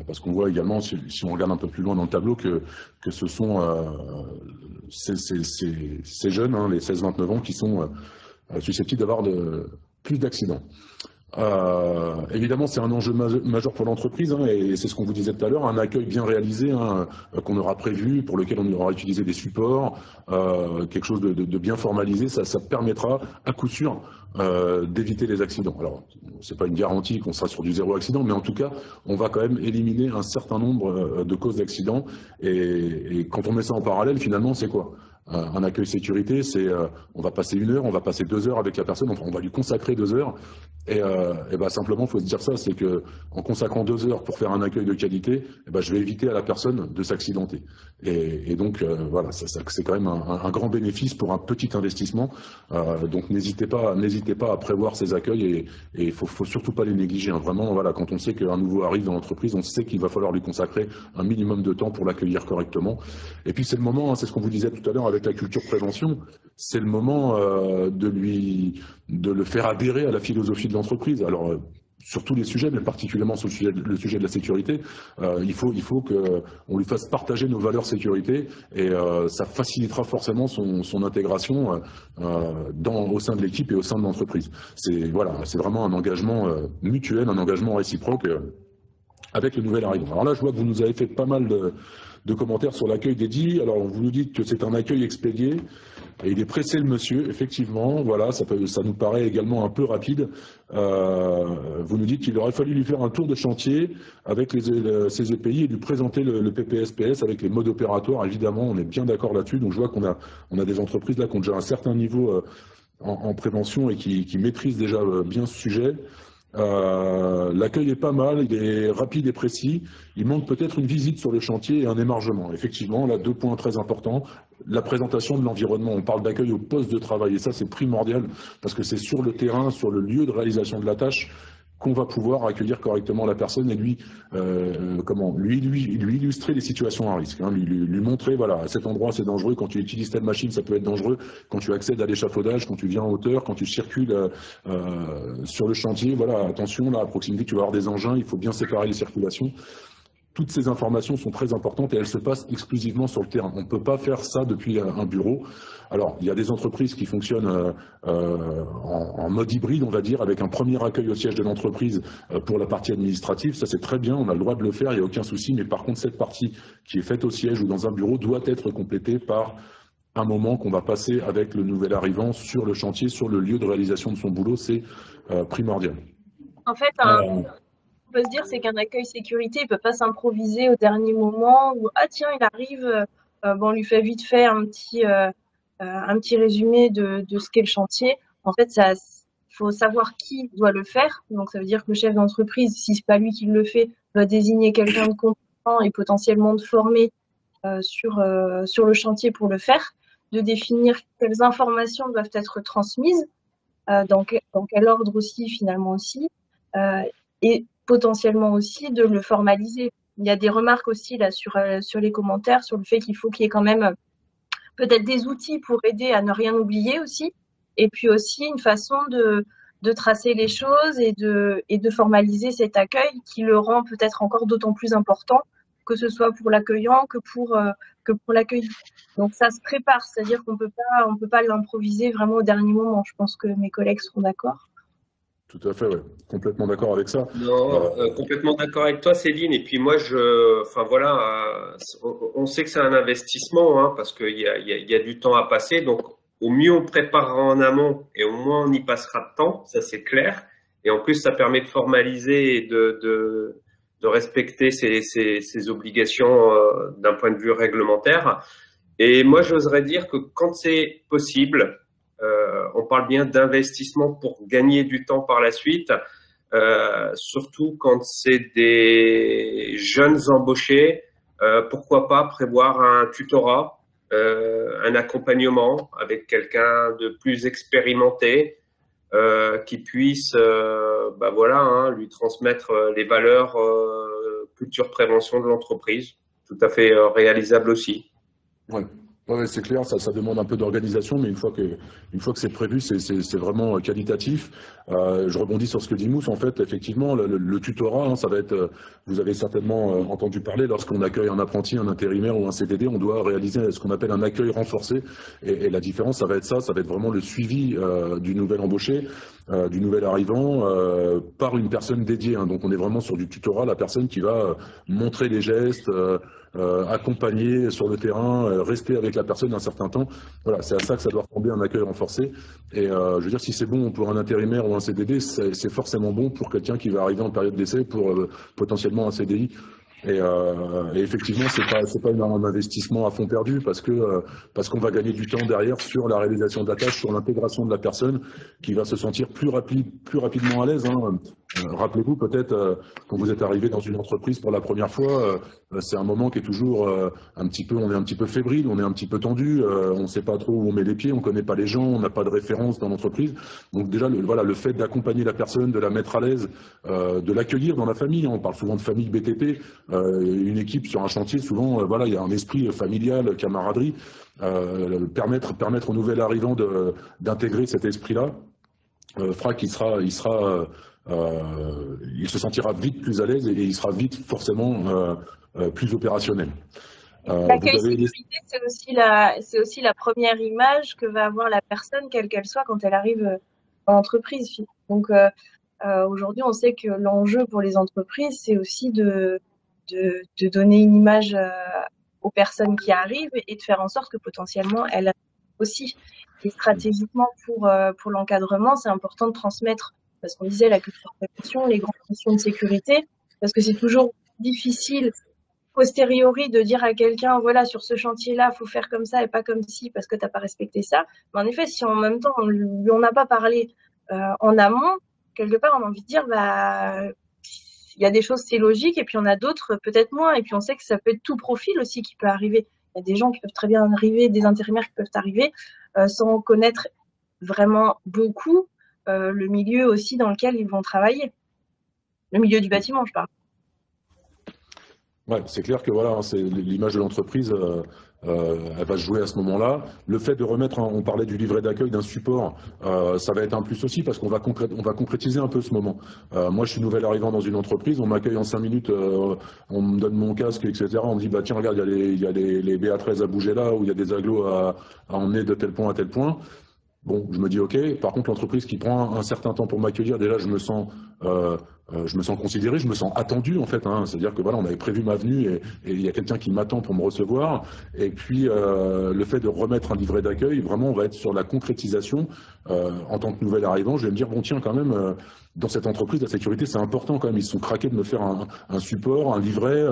[SPEAKER 1] Parce qu'on voit également, si on regarde un peu plus loin dans le tableau, que ce sont ces jeunes, hein, les 16-29 ans, qui sont susceptibles d'avoir plus d'accidents. Évidemment, c'est un enjeu majeur pour l'entreprise, hein, et c'est ce qu'on vous disait tout à l'heure, un accueil bien réalisé, hein, qu'on aura prévu, pour lequel on aura utilisé des supports, quelque chose de bien formalisé, ça permettra à coup sûr d'éviter les accidents. Alors, c'est pas une garantie qu'on sera sur du zéro accident, mais en tout cas, on va quand même éliminer un certain nombre de causes d'accidents, et quand on met ça en parallèle, finalement, c'est quoi ? Un accueil sécurité, c'est on va passer 1 heure, on va passer 2 heures avec la personne, enfin, on va lui consacrer 2 heures. Et simplement, il faut se dire ça, c'est que en consacrant 2 heures pour faire un accueil de qualité, je vais éviter à la personne de s'accidenter. Et donc voilà, c'est quand même un grand bénéfice pour un petit investissement. Donc n'hésitez pas à prévoir ces accueils et faut surtout pas les négliger. Hein. Vraiment, voilà, quand on sait qu'un nouveau arrive dans l'entreprise, on sait qu'il va falloir lui consacrer un minimum de temps pour l'accueillir correctement. Et puis c'est le moment, hein, c'est ce qu'on vous disait tout à l'heure avec la culture prévention, c'est le moment de le faire adhérer à la philosophie de l'entreprise. Alors sur tous les sujets, mais particulièrement sur le sujet de la sécurité, il faut qu'on lui fasse partager nos valeurs sécurité et ça facilitera forcément son intégration au sein de l'équipe et au sein de l'entreprise. C'est vraiment un engagement mutuel, un engagement réciproque avec le nouvel arrivant. Alors là, je vois que vous nous avez fait pas mal de commentaires sur l'accueil d'Eddy. Alors vous nous dites que c'est un accueil expédié. Et il est pressé le monsieur, effectivement, voilà, ça nous paraît également un peu rapide. Vous nous dites qu'il aurait fallu lui faire un tour de chantier avec ses EPI et lui présenter le PPSPS avec les modes opératoires. Évidemment, on est bien d'accord là-dessus. Donc je vois qu'on a des entreprises là qui ont déjà un certain niveau en prévention et qui maîtrisent déjà bien ce sujet. L'accueil est pas mal, il est rapide et précis. Il manque peut-être une visite sur le chantier et un émargement. Effectivement, là, 2 points très importants. La présentation de l'environnement. On parle d'accueil au poste de travail et ça, c'est primordial parce que c'est sur le terrain, sur le lieu de réalisation de la tâche qu'on va pouvoir accueillir correctement la personne et lui illustrer les situations à risque, hein, lui montrer, voilà, à cet endroit c'est dangereux, quand tu utilises telle machine ça peut être dangereux, quand tu accèdes à l'échafaudage, quand tu viens en hauteur, quand tu circules sur le chantier, voilà, attention, là à proximité tu vas avoir des engins, il faut bien séparer les circulations. Toutes ces informations sont très importantes et elles se passent exclusivement sur le terrain. On ne peut pas faire ça depuis un bureau. Alors, il y a des entreprises qui fonctionnent en mode hybride, on va dire, avec un premier accueil au siège de l'entreprise pour la partie administrative. Ça, c'est très bien, on a le droit de le faire, il n'y a aucun souci. Mais par contre, cette partie qui est faite au siège ou dans un bureau doit être complétée par un moment qu'on va passer avec le nouvel arrivant sur le chantier, sur le lieu de réalisation de son boulot. C'est primordial.
[SPEAKER 2] En fait, on peut se dire, c'est qu'un accueil sécurité, il ne peut pas s'improviser au dernier moment où, ah tiens, il arrive, on lui fait vite fait un petit un petit résumé de ce qu'est le chantier. En fait, faut savoir qui doit le faire. Donc, ça veut dire que le chef d'entreprise, si c'est pas lui qui le fait, doit désigner quelqu'un de compétent et potentiellement de former sur le chantier pour le faire, de définir quelles informations doivent être transmises, dans quel ordre aussi, finalement aussi, et potentiellement aussi de le formaliser. Il y a des remarques aussi là sur les commentaires, sur le fait qu'il faut qu'il y ait quand même peut-être des outils pour aider à ne rien oublier aussi, et puis aussi une façon de tracer les choses et de formaliser cet accueil qui le rend peut-être encore d'autant plus important, que ce soit pour l'accueillant que pour l'accueilli. Donc ça se prépare, c'est-à-dire qu'on peut pas l'improviser vraiment au dernier moment. Je pense que mes collègues seront d'accord.
[SPEAKER 1] Tout à fait, ouais. Complètement d'accord avec ça.
[SPEAKER 3] Non, complètement d'accord avec toi, Céline. Et puis moi, enfin voilà, on sait que c'est un investissement, hein, parce qu'il y a du temps à passer. Donc, au mieux on préparera en amont et au moins on y passera de temps, ça c'est clair. Et en plus, ça permet de formaliser et de respecter ses obligations d'un point de vue réglementaire. Et moi, j'oserais dire que quand c'est possible, on parle bien d'investissement pour gagner du temps par la suite, surtout quand c'est des jeunes embauchés, pourquoi pas prévoir un tutorat, un accompagnement avec quelqu'un de plus expérimenté, qui puisse voilà, hein, lui transmettre les valeurs culture prévention de l'entreprise, tout à fait réalisable aussi.
[SPEAKER 1] Ouais. Ouais, c'est clair, ça demande un peu d'organisation, mais une fois que c'est prévu, c'est vraiment qualitatif. Je rebondis sur ce que dit Mousse. En fait, effectivement, le tutorat, hein, ça va être, vous avez certainement entendu parler, lorsqu'on accueille un apprenti, un intérimaire ou un CDD, on doit réaliser ce qu'on appelle un accueil renforcé. Et la différence, ça va être vraiment le suivi du nouvel embauché, du nouvel arrivant, par une personne dédiée. Hein. Donc on est vraiment sur du tutorat, la personne qui va montrer les gestes, accompagner sur le terrain, rester avec la personne un certain temps. Voilà, c'est à ça que ça doit ressembler un accueil renforcé. Et je veux dire, si c'est bon pour un intérimaire ou un CDD, c'est forcément bon pour quelqu'un qui va arriver en période d'essai pour potentiellement un CDI. Et effectivement, c'est pas un investissement à fond perdu parce qu'on va gagner du temps derrière sur la réalisation de la tâche, sur l'intégration de la personne qui va se sentir plus rapidement à l'aise. Hein. Rappelez-vous peut-être quand vous êtes arrivé dans une entreprise pour la première fois, c'est un moment qui est toujours on est un petit peu fébrile, on est un petit peu tendu, on ne sait pas trop où on met les pieds, on connaît pas les gens, on n'a pas de référence dans l'entreprise. Donc déjà, le fait d'accompagner la personne, de la mettre à l'aise, de l'accueillir dans la famille. On parle souvent de famille BTP. Une équipe sur un chantier, souvent, il y a un esprit familial, camaraderie. Permettre au nouvel arrivant d'intégrer cet esprit-là fera qu'il il se sentira vite plus à l'aise et il sera vite forcément plus opérationnel.
[SPEAKER 2] L'accueil sécurité, c'est aussi la première image que va avoir la personne, quelle qu'elle soit, quand elle arrive en entreprise. Donc aujourd'hui, on sait que l'enjeu pour les entreprises, c'est aussi de donner une image aux personnes qui arrivent et de faire en sorte que potentiellement elles aussi. Et stratégiquement pour l'encadrement, c'est important de transmettre, parce qu'on disait la culture de prévention, les grandes notions de sécurité, parce que c'est toujours difficile posteriori de dire à quelqu'un, voilà, sur ce chantier-là, faut faire comme ça et pas comme ci parce que t'as pas respecté ça. Mais en effet, si en même temps on n'a pas parlé en amont, quelque part on a envie de dire, il y a des choses, c'est logique, et puis il y en a d'autres, peut-être moins. Et puis on sait que ça peut être tout profil aussi qui peut arriver. Il y a des gens qui peuvent très bien arriver, des intérimaires qui peuvent arriver sans connaître vraiment beaucoup le milieu aussi dans lequel ils vont travailler. Le milieu du bâtiment, je parle.
[SPEAKER 1] Ouais, c'est clair que voilà, c'est l'image de l'entreprise, elle va se jouer à ce moment-là. Le fait de remettre, on parlait du livret d'accueil, d'un support, ça va être un plus aussi parce qu'on va concrétiser un peu ce moment. Moi, je suis nouvel arrivant dans une entreprise, on m'accueille en 5 minutes, on me donne mon casque, etc. On me dit, bah tiens, regarde, il y a les BA13 à bouger là, ou il y a des agglos à emmener de tel point à tel point. Bon, je me dis ok. Par contre, l'entreprise qui prend un certain temps pour m'accueillir, déjà, je me sens je me sens considéré, je me sens attendu en fait. Hein. C'est-à-dire que voilà, on avait prévu ma venue et il y a quelqu'un qui m'attend pour me recevoir. Et puis le fait de remettre un livret d'accueil, vraiment, on va être sur la concrétisation en tant que nouvel arrivant. Je vais me dire bon tiens quand même. Dans cette entreprise, la sécurité, c'est important quand même. Ils se sont craqués de me faire un support, un livret.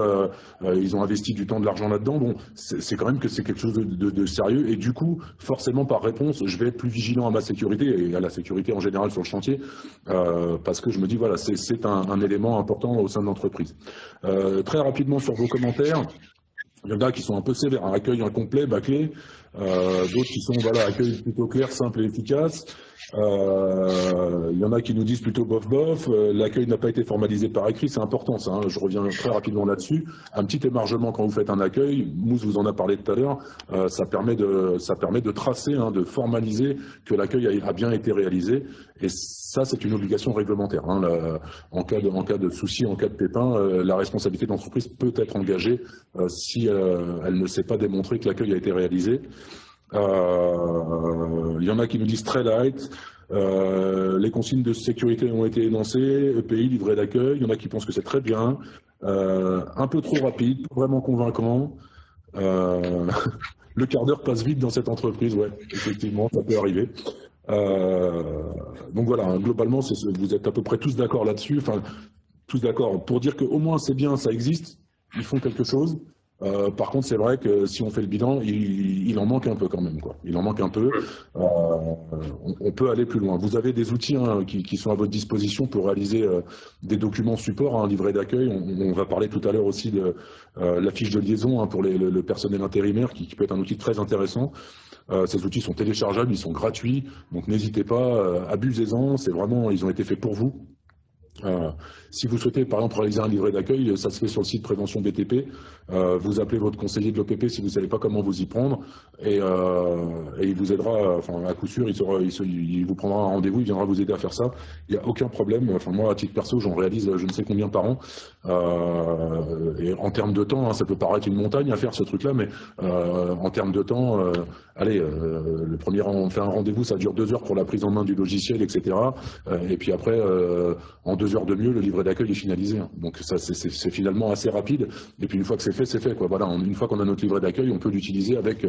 [SPEAKER 1] Ils ont investi du temps, de l'argent là-dedans. Bon, c'est quand même que c'est quelque chose de sérieux. Et du coup, forcément, par réponse, je vais être plus vigilant à ma sécurité et à la sécurité en général sur le chantier, parce que je me dis, voilà, c'est un élément important au sein de l'entreprise. Très rapidement sur vos commentaires. Il y en a qui sont un peu sévères, un accueil incomplet, bâclé. D'autres qui sont, voilà, accueil plutôt clair, simple et efficace. Il y en a qui nous disent plutôt bof. L'accueil n'a pas été formalisé par écrit, c'est important ça. Hein, je reviens très rapidement là-dessus. Un petit émargement quand vous faites un accueil, Mousse vous en a parlé tout à l'heure, ça permet de tracer, hein, de formaliser que l'accueil a bien été réalisé. Et ça, c'est une obligation réglementaire. Hein, en cas de souci, en cas de pépin, la responsabilité de l'entreprise peut être engagée si elle ne sait pas démontrer que l'accueil a été réalisé. Il y en a qui nous disent très light. Les consignes de sécurité ont été énoncées, EPI, livret d'accueil. Il y en a qui pensent que c'est très bien, un peu trop rapide, pas vraiment convaincant. Le quart d'heure passe vite dans cette entreprise, ouais, effectivement, ça peut arriver. Donc voilà, globalement, vous êtes à peu près tous d'accord là-dessus. Enfin, tous d'accord pour dire qu'au moins c'est bien, ça existe, ils font quelque chose. Par contre, c'est vrai que si on fait le bilan, il en manque un peu quand même, quoi. Il en manque un peu. On peut aller plus loin. Vous avez des outils, hein, qui sont à votre disposition pour réaliser des documents support, un livret d'accueil. On va parler tout à l'heure aussi de la fiche de liaison, hein, pour le personnel intérimaire, qui peut être un outil très intéressant. Ces outils sont téléchargeables, ils sont gratuits, donc n'hésitez pas, abusez-en. C'est vraiment, ils ont été faits pour vous. Si vous souhaitez par exemple réaliser un livret d'accueil, ça se fait sur le site Prévention BTP. Vous appelez votre conseiller de l'OPP si vous ne savez pas comment vous y prendre, et il vous aidera, enfin à coup sûr, il vous prendra un rendez-vous, il viendra vous aider à faire ça. Il n'y a aucun problème. Enfin moi à titre perso, j'en réalise je ne sais combien par an. Et en termes de temps, hein, ça peut paraître une montagne à faire ce truc-là, mais en termes de temps, allez, le premier, on fait un rendez-vous, ça dure 2 heures pour la prise en main du logiciel, etc. Et puis après, en 2 heures de mieux, le livret d'accueil est finalisé. Hein. Donc ça, c'est finalement assez rapide. Et puis une fois que c'est fait, quoi. Voilà, une fois qu'on a notre livret d'accueil, on peut l'utiliser avec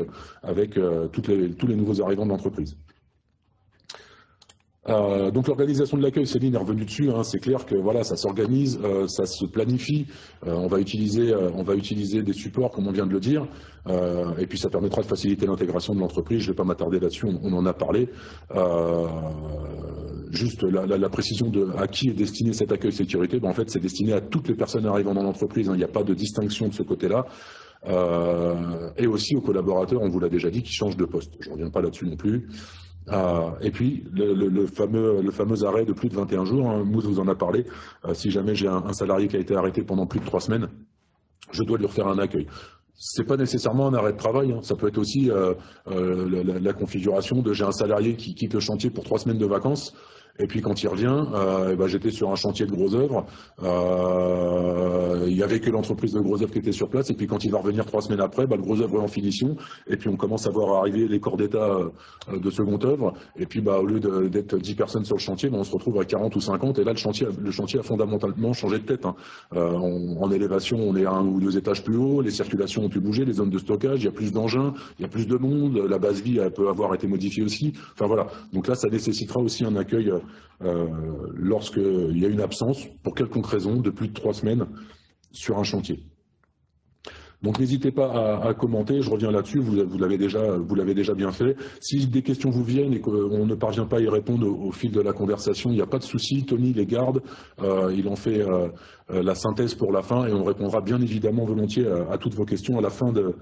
[SPEAKER 1] tous les nouveaux arrivants de l'entreprise. Donc l'organisation de l'accueil, Céline est revenue dessus, hein, c'est clair que voilà, ça s'organise, ça se planifie, on va utiliser des supports comme on vient de le dire, et puis ça permettra de faciliter l'intégration de l'entreprise. Je ne vais pas m'attarder là-dessus, on en a parlé. Juste la précision de à qui est destiné cet accueil sécurité, ben en fait c'est destiné à toutes les personnes arrivant dans l'entreprise, hein, il n'y a pas de distinction de ce côté-là. Et aussi aux collaborateurs, on vous l'a déjà dit, qui changent de poste. Je ne reviens pas là-dessus non plus. Et puis le fameux arrêt de plus de 21 jours, hein, Mousse vous en a parlé, si jamais j'ai un salarié qui a été arrêté pendant plus de 3 semaines, je dois lui refaire un accueil. C'est pas nécessairement un arrêt de travail, hein. Ça peut être aussi la configuration de j'ai un salarié qui quitte le chantier pour 3 semaines de vacances. Et puis quand il revient, j'étais sur un chantier de gros œuvres, il n'y avait que l'entreprise de gros œuvres qui était sur place, et puis quand il va revenir 3 semaines après, le gros œuvre est en finition, et puis on commence à voir arriver les corps d'état de seconde œuvre, et puis au lieu d'être 10 personnes sur le chantier, on se retrouve à 40 ou 50, et là le chantier a fondamentalement changé de tête. Hein. En élévation, on est à 1 ou 2 étages plus haut, les circulations ont pu bouger, les zones de stockage, il y a plus d'engins, il y a plus de monde, la base vie elle peut avoir été modifiée aussi, enfin voilà. Donc là, ça nécessitera aussi un accueil lorsqu'il y a une absence, pour quelconque raison, de plus de 3 semaines sur un chantier. Donc n'hésitez pas à commenter, je reviens là-dessus, vous l'avez déjà bien fait. Si des questions vous viennent et qu'on ne parvient pas à y répondre au fil de la conversation, il n'y a pas de souci, Tony les garde, il en fait la synthèse pour la fin, et on répondra bien évidemment volontiers à toutes vos questions à la fin de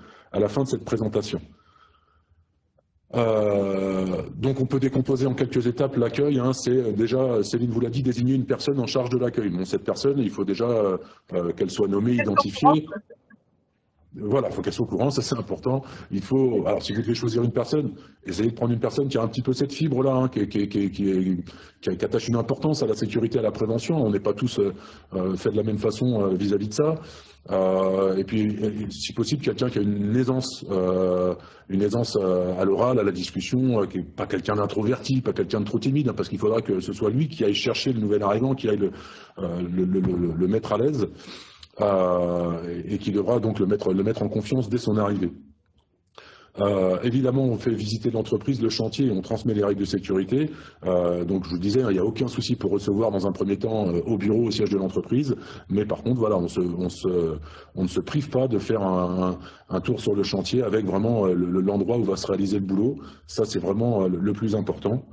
[SPEAKER 1] cette présentation. Donc on peut décomposer en quelques étapes l'accueil, hein, c'est déjà, Céline vous l'a dit, désigner une personne en charge de l'accueil. Bon, cette personne, il faut déjà qu'elle soit nommée, identifiée. Voilà, il faut qu'elle soit au courant, ça c'est important. Il faut, alors si vous devez choisir une personne, essayez de prendre une personne qui a un petit peu cette fibre-là, hein, qui attache une importance à la sécurité, à la prévention. On n'est pas tous faits de la même façon vis-à-vis de ça. Et puis, si possible, quelqu'un qui a une aisance à l'oral, à la discussion, qui n'est pas quelqu'un d'introverti, pas quelqu'un de trop timide, hein, parce qu'il faudra que ce soit lui qui aille chercher le nouvel arrivant, qui aille le mettre à l'aise. Et qui devra donc le mettre en confiance dès son arrivée. Évidemment, on fait visiter l'entreprise, le chantier, et on transmet les règles de sécurité. Donc, je vous disais, il n'y a aucun souci pour recevoir dans un premier temps au bureau, au siège de l'entreprise. Mais par contre, voilà, on ne se prive pas de faire un tour sur le chantier avec vraiment l'endroit où va se réaliser le boulot. Ça, c'est vraiment le plus important.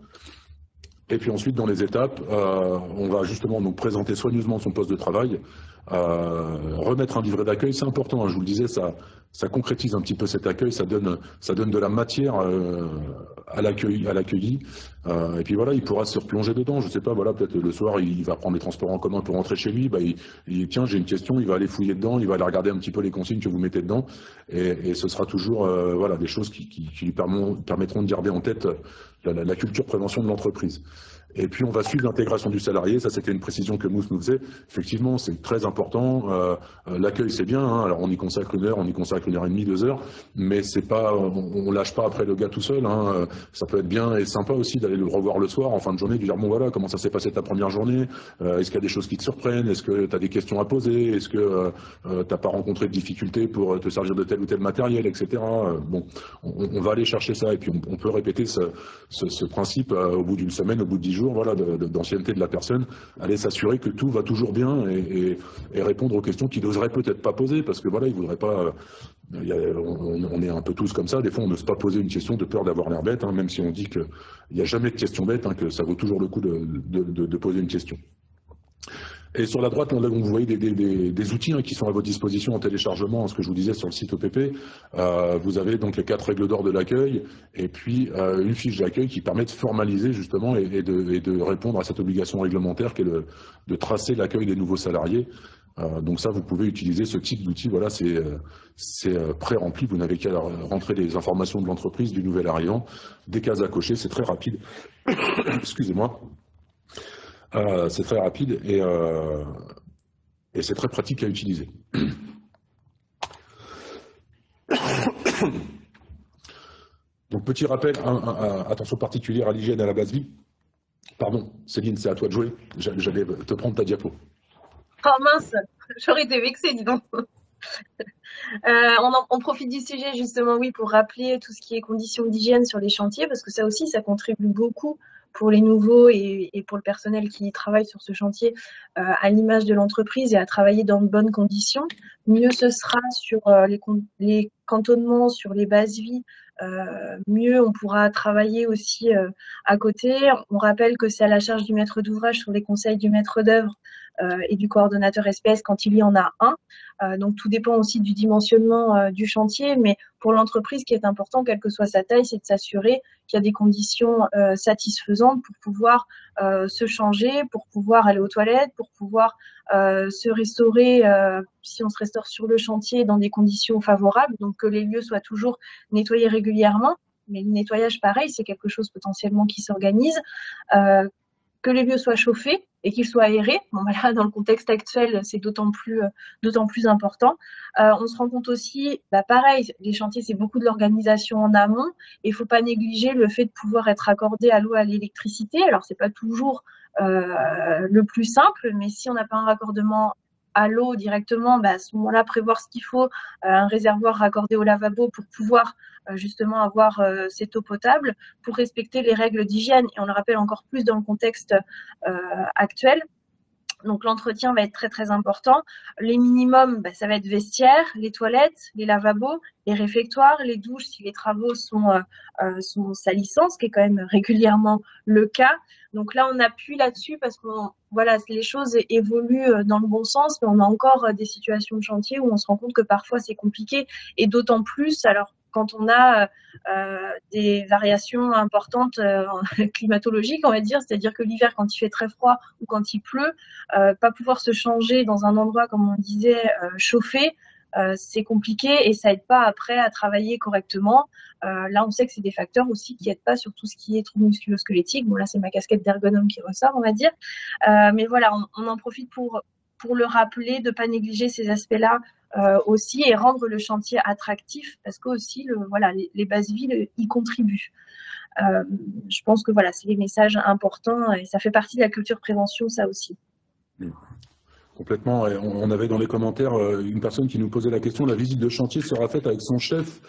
[SPEAKER 1] Et puis ensuite, dans les étapes, on va justement donc présenter soigneusement son poste de travail, remettre un livret d'accueil, c'est important, hein, je vous le disais, ça concrétise un petit peu cet accueil, ça donne de la matière à l'accueilli. Et puis voilà, il pourra se replonger dedans, je sais pas, voilà, peut-être le soir, il va prendre les transports en commun pour rentrer chez lui, bah, tiens, j'ai une question, il va aller fouiller dedans, il va aller regarder un petit peu les consignes que vous mettez dedans, et ce sera toujours voilà, des choses qui lui permettront de garder en tête la culture prévention de l'entreprise. Et puis on va suivre l'intégration du salarié, ça c'était une précision que Mousse nous faisait. Effectivement, c'est très important. L'accueil c'est bien, hein. Alors on y consacre 1 heure, on y consacre 1h30, 2 heures, mais c'est pas, on lâche pas après le gars tout seul. Hein. Ça peut être bien et sympa aussi d'aller le revoir le soir en fin de journée, de lui dire bon voilà comment ça s'est passé ta première journée. Est-ce qu'il y a des choses qui te surprennent? Est-ce que tu as des questions à poser? Est-ce que t'as pas rencontré de difficultés pour te servir de tel ou tel matériel, etc. Bon, on va aller chercher ça et puis on peut répéter ce principe au bout d'une semaine, au bout de 10 jours. Voilà, d'ancienneté de la personne, aller s'assurer que tout va toujours bien et répondre aux questions qu'il n'oserait peut-être pas poser, parce que voilà, il voudrait pas. On est un peu tous comme ça, des fois on n'ose pas poser une question de peur d'avoir l'air bête, hein, même si on dit qu'il n'y a jamais de question bête, hein, que ça vaut toujours le coup de poser une question. Et sur la droite, vous voyez des outils hein, qui sont à votre disposition en téléchargement, ce que je vous disais sur le site OPP. Vous avez donc les 4 règles d'or de l'accueil et puis une fiche d'accueil qui permet de formaliser justement et de répondre à cette obligation réglementaire qui est de tracer l'accueil des nouveaux salariés. Donc ça, vous pouvez utiliser ce type d'outil. Voilà, c'est pré-rempli. Vous n'avez qu'à rentrer les informations de l'entreprise, du nouvel arrivant, des cases à cocher. C'est très rapide. Excusez-moi. C'est très rapide et c'est très pratique à utiliser. Donc petit rappel, attention particulière à l'hygiène et à la base vie. Pardon, Céline, c'est à toi de jouer. J'allais te prendre ta diapo.
[SPEAKER 2] Oh mince, j'aurais été vexée, dis donc. On profite du sujet justement, oui, pour rappeler tout ce qui est conditions d'hygiène sur les chantiers, parce que ça aussi, ça contribue beaucoup pour les nouveaux et pour le personnel qui travaille sur ce chantier à l'image de l'entreprise et à travailler dans de bonnes conditions. Mieux ce sera sur les cantonnements, sur les bases vie, mieux on pourra travailler aussi à côté. On rappelle que c'est à la charge du maître d'ouvrage sur les conseils du maître d'œuvre et du coordonnateur SPS quand il y en a un. Donc tout dépend aussi du dimensionnement du chantier, mais pour l'entreprise, ce qui est important, quelle que soit sa taille, c'est de s'assurer qu'il y a des conditions satisfaisantes pour pouvoir se changer, pour pouvoir aller aux toilettes, pour pouvoir se restaurer, si on se restaure sur le chantier, dans des conditions favorables, donc que les lieux soient toujours nettoyés régulièrement. Mais le nettoyage, pareil, c'est quelque chose potentiellement qui s'organise. Que les lieux soient chauffés et qu'ils soient aérés. Bon, voilà, dans le contexte actuel, c'est d'autant plus important. On se rend compte aussi, pareil, les chantiers, c'est beaucoup de l'organisation en amont. Et il ne faut pas négliger le fait de pouvoir être accordé à l'eau, à l'électricité. Alors, ce n'est pas toujours le plus simple, mais si on n'a pas un raccordement à l'eau directement, à ce moment-là, prévoir ce qu'il faut, un réservoir raccordé au lavabo pour pouvoir justement avoir cette eau potable, pour respecter les règles d'hygiène. Et on le rappelle encore plus dans le contexte actuel. Donc l'entretien va être très très important. Les minimums, ça va être vestiaire, les toilettes, les lavabos, les réfectoires, les douches si les travaux sont salissants, ce qui est quand même régulièrement le cas. Donc là, on appuie là-dessus parce que voilà, les choses évoluent dans le bon sens, mais on a encore des situations de chantier où on se rend compte que parfois c'est compliqué, et d'autant plus alors quand on a des variations importantes climatologiques, on va dire, c'est-à-dire que l'hiver, quand il fait très froid ou quand il pleut, pas pouvoir se changer dans un endroit, comme on disait, chauffé, c'est compliqué et ça aide pas après à travailler correctement. Là, on sait que c'est des facteurs aussi qui aident pas sur tout ce qui est troubles musculo-squelettiques. Bon, là, c'est ma casquette d'ergonome qui ressort, on va dire. Mais voilà, on en profite pour le rappeler, de pas négliger ces aspects-là aussi et rendre le chantier attractif parce que aussi, voilà, les bases villes y contribuent. Je pense que voilà, c'est des messages importants et ça fait partie de la culture prévention, ça aussi.
[SPEAKER 1] Complètement. Et on avait dans les commentaires une personne qui nous posait la question, la visite de chantier sera faite avec son chef,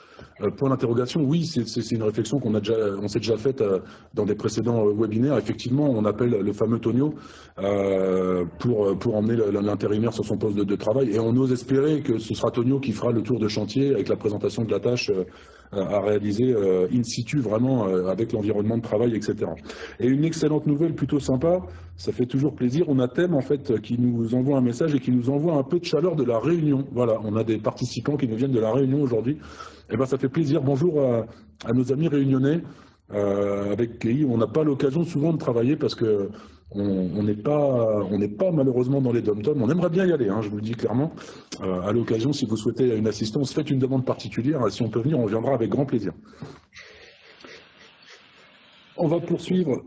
[SPEAKER 1] point d'interrogation. Oui, c'est une réflexion on s'est déjà faite dans des précédents webinaires. Effectivement, on appelle le fameux Tonio pour emmener l'intérimaire sur son poste de travail. Et on ose espérer que ce sera Tonio qui fera le tour de chantier avec la présentation de la tâche à réaliser in situ, vraiment avec l'environnement de travail, etc. Et une excellente nouvelle, plutôt sympa, ça fait toujours plaisir. On a Thème, en fait, qui nous envoie un message et qui nous envoie un peu de chaleur de la Réunion. Voilà, on a des participants qui nous viennent de la Réunion aujourd'hui. Et ben, ça fait plaisir. Bonjour à nos amis réunionnais, avec qui on n'a pas l'occasion souvent de travailler parce que on n'est pas malheureusement dans les dom-toms. On aimerait bien y aller, hein, je vous le dis clairement. À l'occasion, si vous souhaitez une assistance, faites une demande particulière. Si on peut venir, on viendra avec grand plaisir. On va poursuivre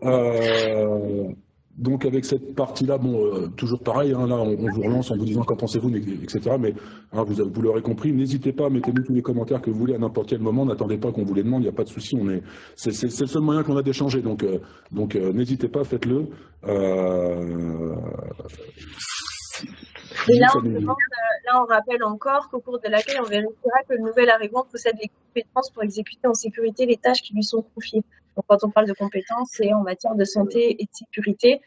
[SPEAKER 1] donc avec cette partie-là. Bon, toujours pareil, hein, là on vous relance en vous disant qu'en pensez-vous, etc. Mais hein, vous l'aurez compris, n'hésitez pas, mettez-nous tous les commentaires que vous voulez à n'importe quel moment. N'attendez pas qu'on vous les demande, il n'y a pas de souci. C'est le seul moyen qu'on a d'échanger. Donc n'hésitez pas, faites-le.
[SPEAKER 2] Et là, on rappelle encore qu'au cours de l'accueil, on vérifiera que le nouvel arrivant possède les compétences pour exécuter en sécurité les tâches qui lui sont confiées. Donc, quand on parle de compétences, c'est en matière de santé et de sécurité.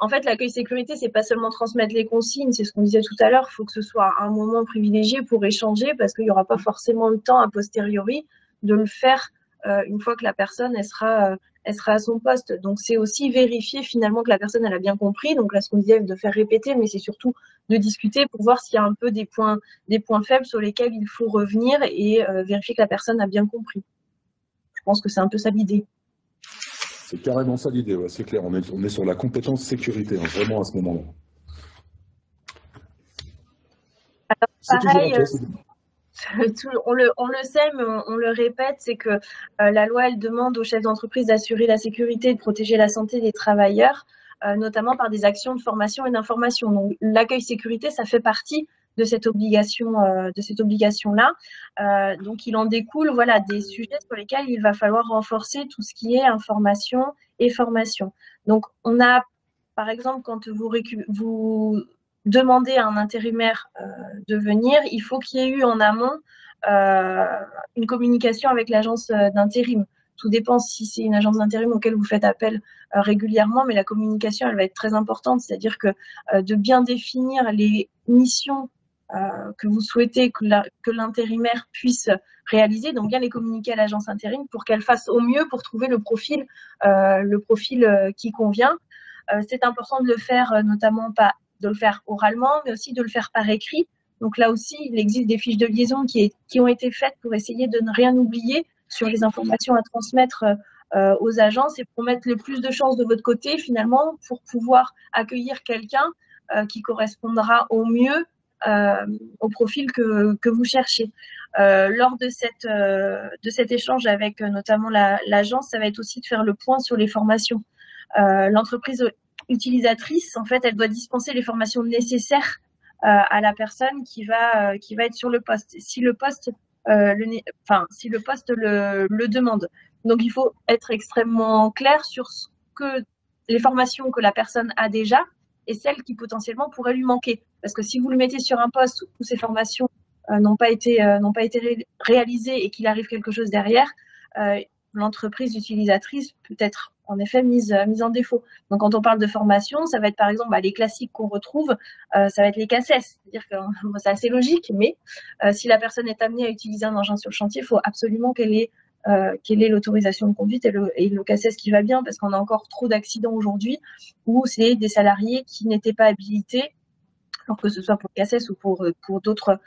[SPEAKER 2] En fait, l'accueil sécurité, c'est pas seulement transmettre les consignes, c'est ce qu'on disait tout à l'heure. Il faut que ce soit un moment privilégié pour échanger parce qu'il n'y aura pas forcément le temps a posteriori de le faire une fois que la personne elle sera à son poste. Donc, c'est aussi vérifier finalement que la personne elle a bien compris. Donc là, ce qu'on disait, de faire répéter, mais c'est surtout de discuter pour voir s'il y a un peu des points faibles sur lesquels il faut revenir et vérifier que la personne a bien compris. Je pense que c'est un peu ça l'idée.
[SPEAKER 1] C'est carrément ça l'idée, ouais, c'est clair. On est sur la compétence sécurité, hein, vraiment à ce moment-là.
[SPEAKER 2] Pareil, on le sait, mais on le répète, c'est que la loi, elle demande aux chefs d'entreprise d'assurer la sécurité et de protéger la santé des travailleurs, notamment par des actions de formation et d'information. Donc, l'accueil sécurité, ça fait partie de cette obligation-là. Donc, il en découle, voilà, des sujets sur lesquels il va falloir renforcer tout ce qui est information et formation. Donc, on a, par exemple, quand vous demandez à un intérimaire de venir, il faut qu'il y ait eu en amont une communication avec l'agence d'intérim. Tout dépend si c'est une agence d'intérim auquel vous faites appel régulièrement, mais la communication, elle va être très importante, c'est-à-dire que de bien définir les missions que vous souhaitez que l'intérimaire puisse réaliser, donc bien les communiquer à l'agence intérim pour qu'elle fasse au mieux pour trouver le profil qui convient. C'est important de le faire notamment de le faire oralement, mais aussi de le faire par écrit. Donc là aussi, il existe des fiches de liaison qui ont été faites pour essayer de ne rien oublier sur les informations à transmettre aux agences et pour mettre le plus de chances de votre côté, finalement, pour pouvoir accueillir quelqu'un qui correspondra au mieux au profil que vous cherchez. Lors de cet échange avec notamment l'agence, ça va être aussi de faire le point sur les formations. L'entreprise utilisatrice, en fait, elle doit dispenser les formations nécessaires à la personne qui va être sur le poste. Si le poste le demande. Donc, il faut être extrêmement clair sur les formations que la personne a déjà et celles qui potentiellement pourraient lui manquer. Parce que si vous le mettez sur un poste où ces formations n'ont pas été réalisées et qu'il arrive quelque chose derrière, l'entreprise utilisatrice peut être en effet mise en défaut. Donc, quand on parle de formation, ça va être par exemple les classiques qu'on retrouve, ça va être les CACES. C'est-à-dire que c'est assez logique, mais si la personne est amenée à utiliser un engin sur le chantier, il faut absolument qu'elle ait l'autorisation de conduite et le CACES qui va bien, parce qu'on a encore trop d'accidents aujourd'hui où c'est des salariés qui n'étaient pas habilités, alors que ce soit pour le CACES ou pour d'autres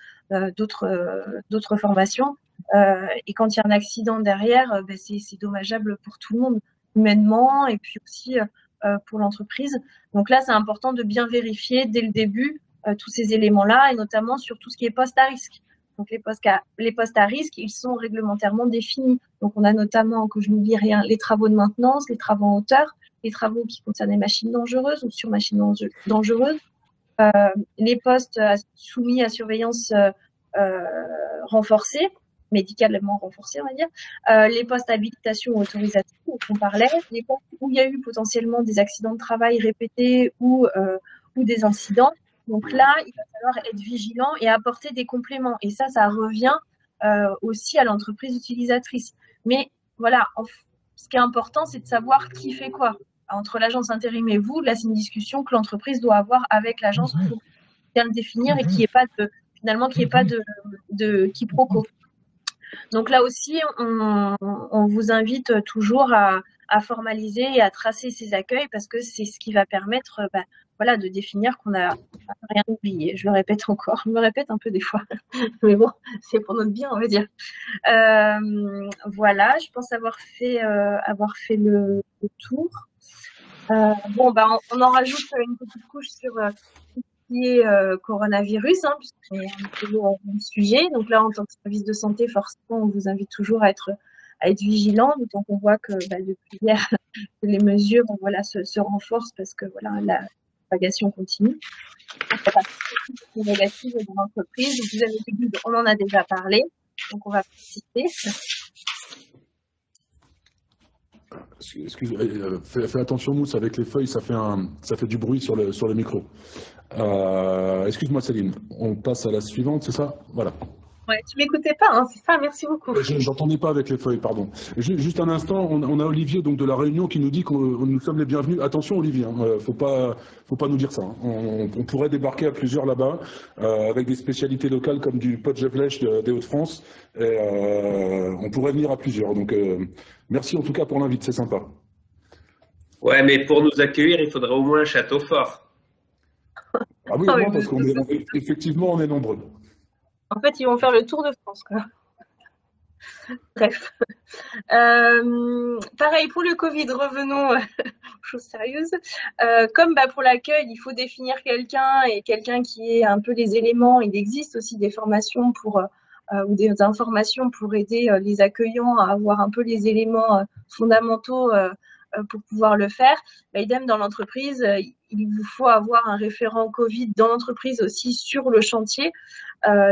[SPEAKER 2] formations. Et quand il y a un accident derrière, c'est dommageable pour tout le monde, humainement et puis aussi pour l'entreprise. Donc là, c'est important de bien vérifier dès le début tous ces éléments-là, et notamment sur tout ce qui est poste à risque. Donc les postes à risque, ils sont réglementairement définis. Donc on a notamment, que je n'oublie rien, les travaux de maintenance, les travaux en hauteur, les travaux qui concernent les machines dangereuses ou sur machines dangereuses, les postes soumis à surveillance renforcée, médicalement renforcée, on va dire, les postes habilitation ou autorisation dont on parlait, les postes où il y a eu potentiellement des accidents de travail répétés ou des incidents. Donc là, il va falloir être vigilant et apporter des compléments. Et ça revient aussi à l'entreprise utilisatrice. Mais voilà, ce qui est important, c'est de savoir qui fait quoi. Entre l'agence intérim et vous, là, c'est une discussion que l'entreprise doit avoir avec l'agence pour bien le définir et qu'il n'y ait pas de quiproquo. Donc là aussi, on vous invite toujours à formaliser et à tracer ces accueils parce que c'est ce qui va permettre voilà, de définir qu'on n'a rien oublié. Je le répète encore, je me répète un peu des fois, mais bon, c'est pour notre bien, on va dire. Voilà, je pense avoir fait le tour. Bon, on en rajoute une petite couche sur tout ce qui est coronavirus, hein, puisqu'on est un peu au même sujet. Donc là, en tant que service de santé, forcément, on vous invite toujours à être vigilant, d'autant qu'on voit que depuis hier, les mesures voilà, se renforcent parce que voilà, la propagation continue. Négative dans l'entreprise. Vous avez vu, on en a déjà parlé, donc on va participer.
[SPEAKER 1] Excuse, fais attention, Mousse, avec les feuilles, ça fait du bruit sur le micro. Excuse-moi, Céline, on passe à la suivante, c'est ça? Voilà.
[SPEAKER 2] Ouais, tu m'écoutais pas, hein, c'est ça, merci beaucoup.
[SPEAKER 1] J'entendais pas avec les feuilles, pardon. Juste un instant, on a Olivier donc de la Réunion qui nous dit que nous sommes les bienvenus. Attention Olivier, hein, faut pas nous dire ça. Hein. On pourrait débarquer à plusieurs là-bas, avec des spécialités locales comme du pot de flèche des Hauts-de-France. On pourrait venir à plusieurs. Donc merci en tout cas pour l'invite, c'est sympa.
[SPEAKER 3] Ouais, mais pour nous accueillir, il faudrait au moins un château fort.
[SPEAKER 1] Ah oui, au moins, parce qu'effectivement, on est nombreux.
[SPEAKER 2] En fait, ils vont faire le tour de France, quoi. Bref. Pareil pour le Covid, revenons aux choses sérieuses. Comme pour l'accueil, il faut définir quelqu'un et quelqu'un qui ait un peu les éléments. Il existe aussi des formations ou des informations pour aider les accueillants à avoir un peu les éléments fondamentaux pour pouvoir le faire. Idem dans l'entreprise, il vous faut avoir un référent Covid dans l'entreprise aussi sur le chantier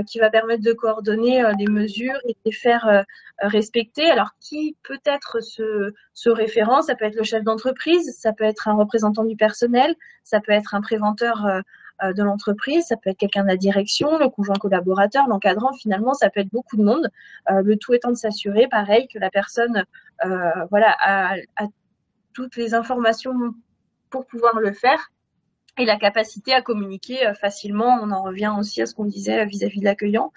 [SPEAKER 2] qui va permettre de coordonner les mesures et de les faire respecter. Alors, qui peut être ce référent? Ça peut être le chef d'entreprise, ça peut être un représentant du personnel, ça peut être un préventeur de l'entreprise, ça peut être quelqu'un de la direction, le conjoint collaborateur, l'encadrant. Finalement, ça peut être beaucoup de monde. Le tout étant de s'assurer, pareil, que la personne a toutes les informations pour pouvoir le faire et la capacité à communiquer facilement. On en revient aussi à ce qu'on disait vis-à-vis de l'accueillant.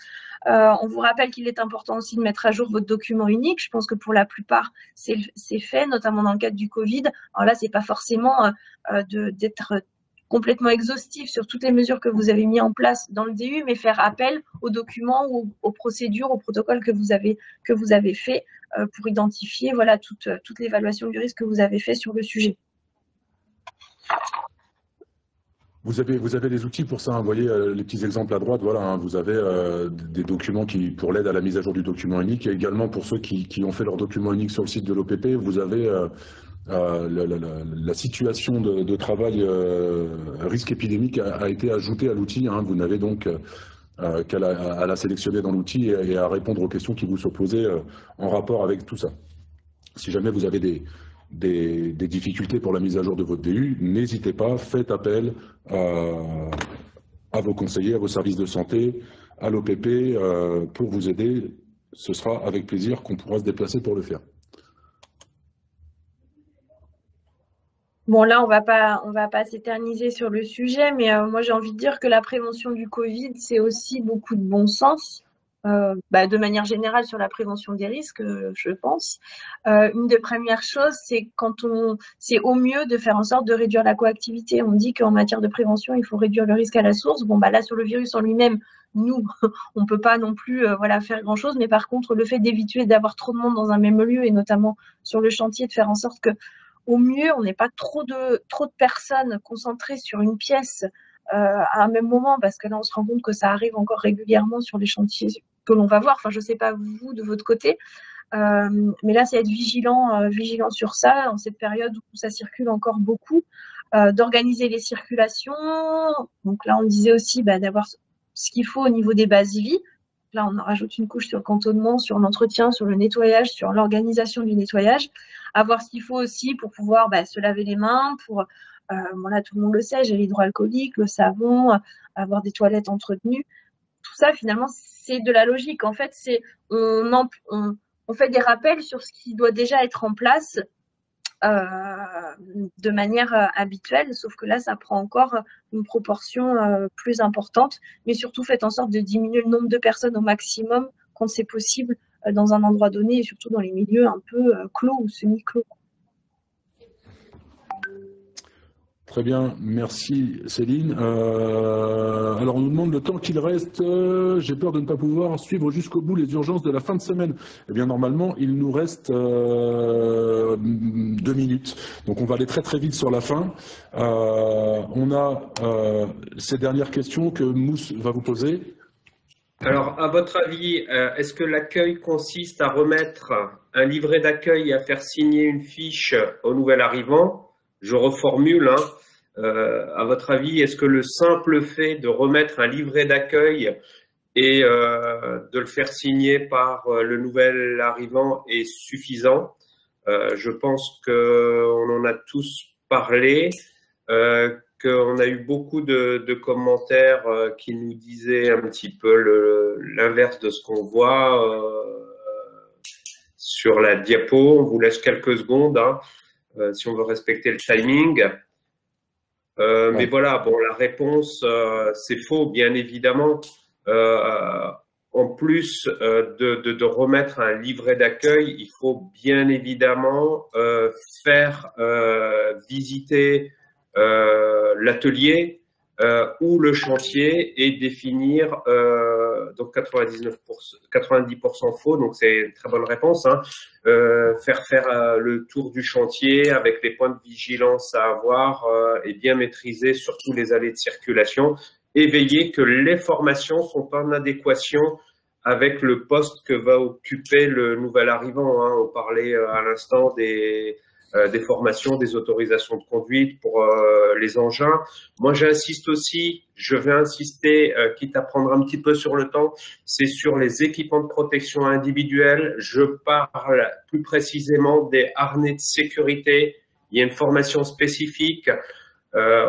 [SPEAKER 2] On vous rappelle qu'il est important aussi de mettre à jour votre document unique. Je pense que pour la plupart, c'est fait, notamment dans le cadre du Covid. Alors là, c'est pas forcément d'être complètement exhaustif sur toutes les mesures que vous avez mis en place dans le DU, mais faire appel aux documents ou aux procédures, aux protocoles que vous avez fait pour identifier voilà, toute l'évaluation du risque que vous avez fait sur le sujet.
[SPEAKER 1] Vous avez les outils pour ça, hein, vous voyez les petits exemples à droite, voilà, hein, vous avez des documents pour l'aide à la mise à jour du document unique, et également pour ceux qui ont fait leur document unique sur le site de l'OPP, vous avez la situation de travail risque épidémique a été ajoutée à l'outil, hein, vous n'avez donc qu'à la sélectionner dans l'outil et à répondre aux questions qui vous sont posées en rapport avec tout ça. Si jamais vous avez des difficultés pour la mise à jour de votre DU, n'hésitez pas, faites appel à vos conseillers, à vos services de santé, à l'OPP pour vous aider. Ce sera avec plaisir qu'on pourra se déplacer pour le faire.
[SPEAKER 2] Bon, là, on va pas s'éterniser sur le sujet, mais moi, j'ai envie de dire que la prévention du Covid, c'est aussi beaucoup de bon sens. De manière générale sur la prévention des risques, je pense. Une des premières choses, c'est c'est au mieux de faire en sorte de réduire la coactivité. On dit qu'en matière de prévention, il faut réduire le risque à la source. Bon, là, sur le virus en lui-même, nous, on peut pas non plus faire grand-chose, mais par contre, le fait d'éviter d'avoir trop de monde dans un même lieu, et notamment sur le chantier, de faire en sorte que, au mieux, on n'ait pas trop de personnes concentrées sur une pièce à un même moment, parce que là, on se rend compte que ça arrive encore régulièrement sur les chantiers que l'on va voir. Enfin, je ne sais pas vous, de votre côté. Mais là, c'est être vigilant sur ça, en cette période où ça circule encore beaucoup, d'organiser les circulations. Donc là, on disait aussi d'avoir ce qu'il faut au niveau des bases vie. Là, on en rajoute une couche sur le cantonnement, sur l'entretien, sur le nettoyage, sur l'organisation du nettoyage. Avoir ce qu'il faut aussi pour pouvoir se laver les mains, pour, voilà, tout le monde le sait, gel hydroalcoolique, le savon, avoir des toilettes entretenues. Tout ça, finalement, c'est de la logique. En fait, on fait des rappels sur ce qui doit déjà être en place de manière habituelle, sauf que là, ça prend encore une proportion plus importante. Mais surtout, faites en sorte de diminuer le nombre de personnes au maximum quand c'est possible dans un endroit donné, et surtout dans les milieux un peu clos ou semi-clos.
[SPEAKER 1] Très bien, merci Céline. Alors on nous demande le temps qu'il reste. J'ai peur de ne pas pouvoir suivre jusqu'au bout les urgences de la fin de semaine. Eh bien normalement, il nous reste 2 minutes. Donc on va aller très très vite sur la fin. On a ces dernières questions que Mousse va vous poser.
[SPEAKER 3] Alors, à votre avis, est-ce que l'accueil consiste à remettre un livret d'accueil et à faire signer une fiche au nouvel arrivant? Je reformule, à votre avis, est-ce que le simple fait de remettre un livret d'accueil et de le faire signer par le nouvel arrivant est suffisant? Je pense qu'on en a tous parlé, qu'on a eu beaucoup de commentaires qui nous disaient un petit peu l'inverse de ce qu'on voit sur la diapo. On vous laisse quelques secondes si on veut respecter le timing. Mais voilà, bon, la réponse, c'est faux, bien évidemment. En plus de remettre un livret d'accueil, il faut bien évidemment faire visiter l'atelier ou le chantier et définir donc 90% faux, donc c'est une très bonne réponse, faire le tour du chantier avec les points de vigilance à avoir et bien maîtriser surtout les allées de circulation et veiller que les formations sont en adéquation avec le poste que va occuper le nouvel arrivant. On parlait à l'instant des formations, des autorisations de conduite pour les engins. Moi, j'insiste aussi, je vais insister, quitte à prendre un petit peu sur le temps, c'est sur les équipements de protection individuelle. Je parle plus précisément des harnais de sécurité. Il y a une formation spécifique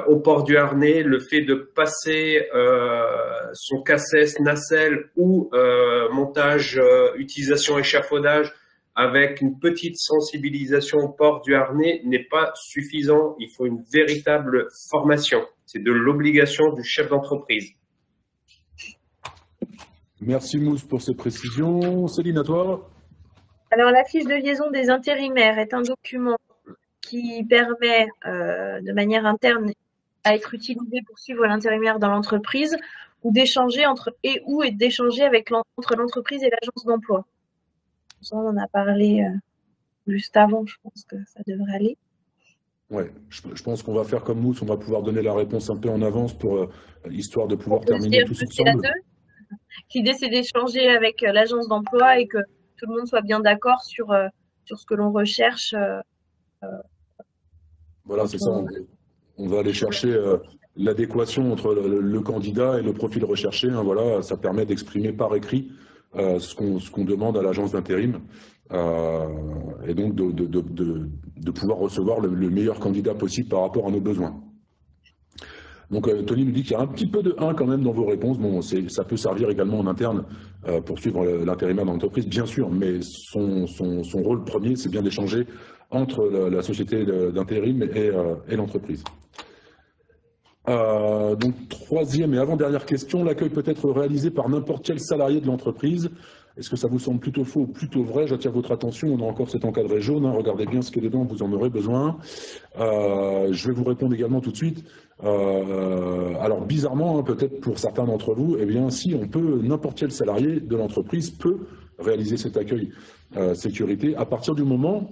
[SPEAKER 3] au port du harnais, le fait de passer son cassette, nacelle ou montage, utilisation échafaudage avec une petite sensibilisation au port du harnais n'est pas suffisant. Il faut une véritable formation. C'est de l'obligation du chef d'entreprise.
[SPEAKER 1] Merci Mousse pour ces précisions. Céline, à toi.
[SPEAKER 2] Alors, la fiche de liaison des intérimaires est un document qui permet de manière interne à être utilisé pour suivre l'intérimaire dans l'entreprise ou d'échanger entre l'entreprise et l'agence d'emploi. Ça, on en a parlé juste avant, je pense que ça devrait aller.
[SPEAKER 1] Oui, je pense qu'on va faire comme Mousse, on va pouvoir donner la réponse un peu en avance pour histoire de pouvoir terminer tous ensemble.
[SPEAKER 2] L'idée, c'est d'échanger avec l'agence d'emploi et que tout le monde soit bien d'accord sur ce que l'on recherche.
[SPEAKER 1] Voilà, c'est ça. On va aller chercher l'adéquation entre le candidat et le profil recherché. Voilà, ça permet d'exprimer par écrit ce qu'on demande à l'agence d'intérim et donc de pouvoir recevoir le meilleur candidat possible par rapport à nos besoins. Donc Tony nous dit qu'il y a un petit peu de 1 quand même dans vos réponses. Bon, ça peut servir également en interne pour suivre l'intérimaire dans l'entreprise, bien sûr, mais son rôle premier, c'est bien d'échanger entre la société d'intérim et l'entreprise. Donc, troisième et avant-dernière question, l'accueil peut être réalisé par n'importe quel salarié de l'entreprise. Est-ce que ça vous semble plutôt faux ou plutôt vrai? J'attire votre attention, on a encore cet encadré jaune, regardez bien ce qu'il y a dedans, vous en aurez besoin. Je vais vous répondre également tout de suite. Alors bizarrement, peut-être pour certains d'entre vous, eh bien si on peut, n'importe quel salarié de l'entreprise peut réaliser cet accueil sécurité à partir du moment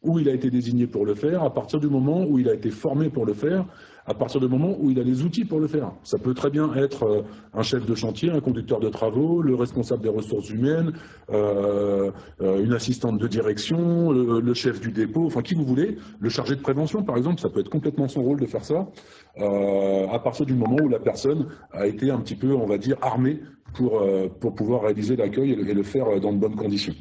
[SPEAKER 1] où il a été désigné pour le faire, à partir du moment où il a été formé pour le faire, à partir du moment où il a les outils pour le faire. Ça peut très bien être un chef de chantier, un conducteur de travaux, le responsable des ressources humaines, une assistante de direction, le chef du dépôt, enfin qui vous voulez, le chargé de prévention par exemple, ça peut être complètement son rôle de faire ça, à partir du moment où la personne a été un petit peu, on va dire, armée pour pouvoir réaliser l'accueil et le faire dans de bonnes conditions.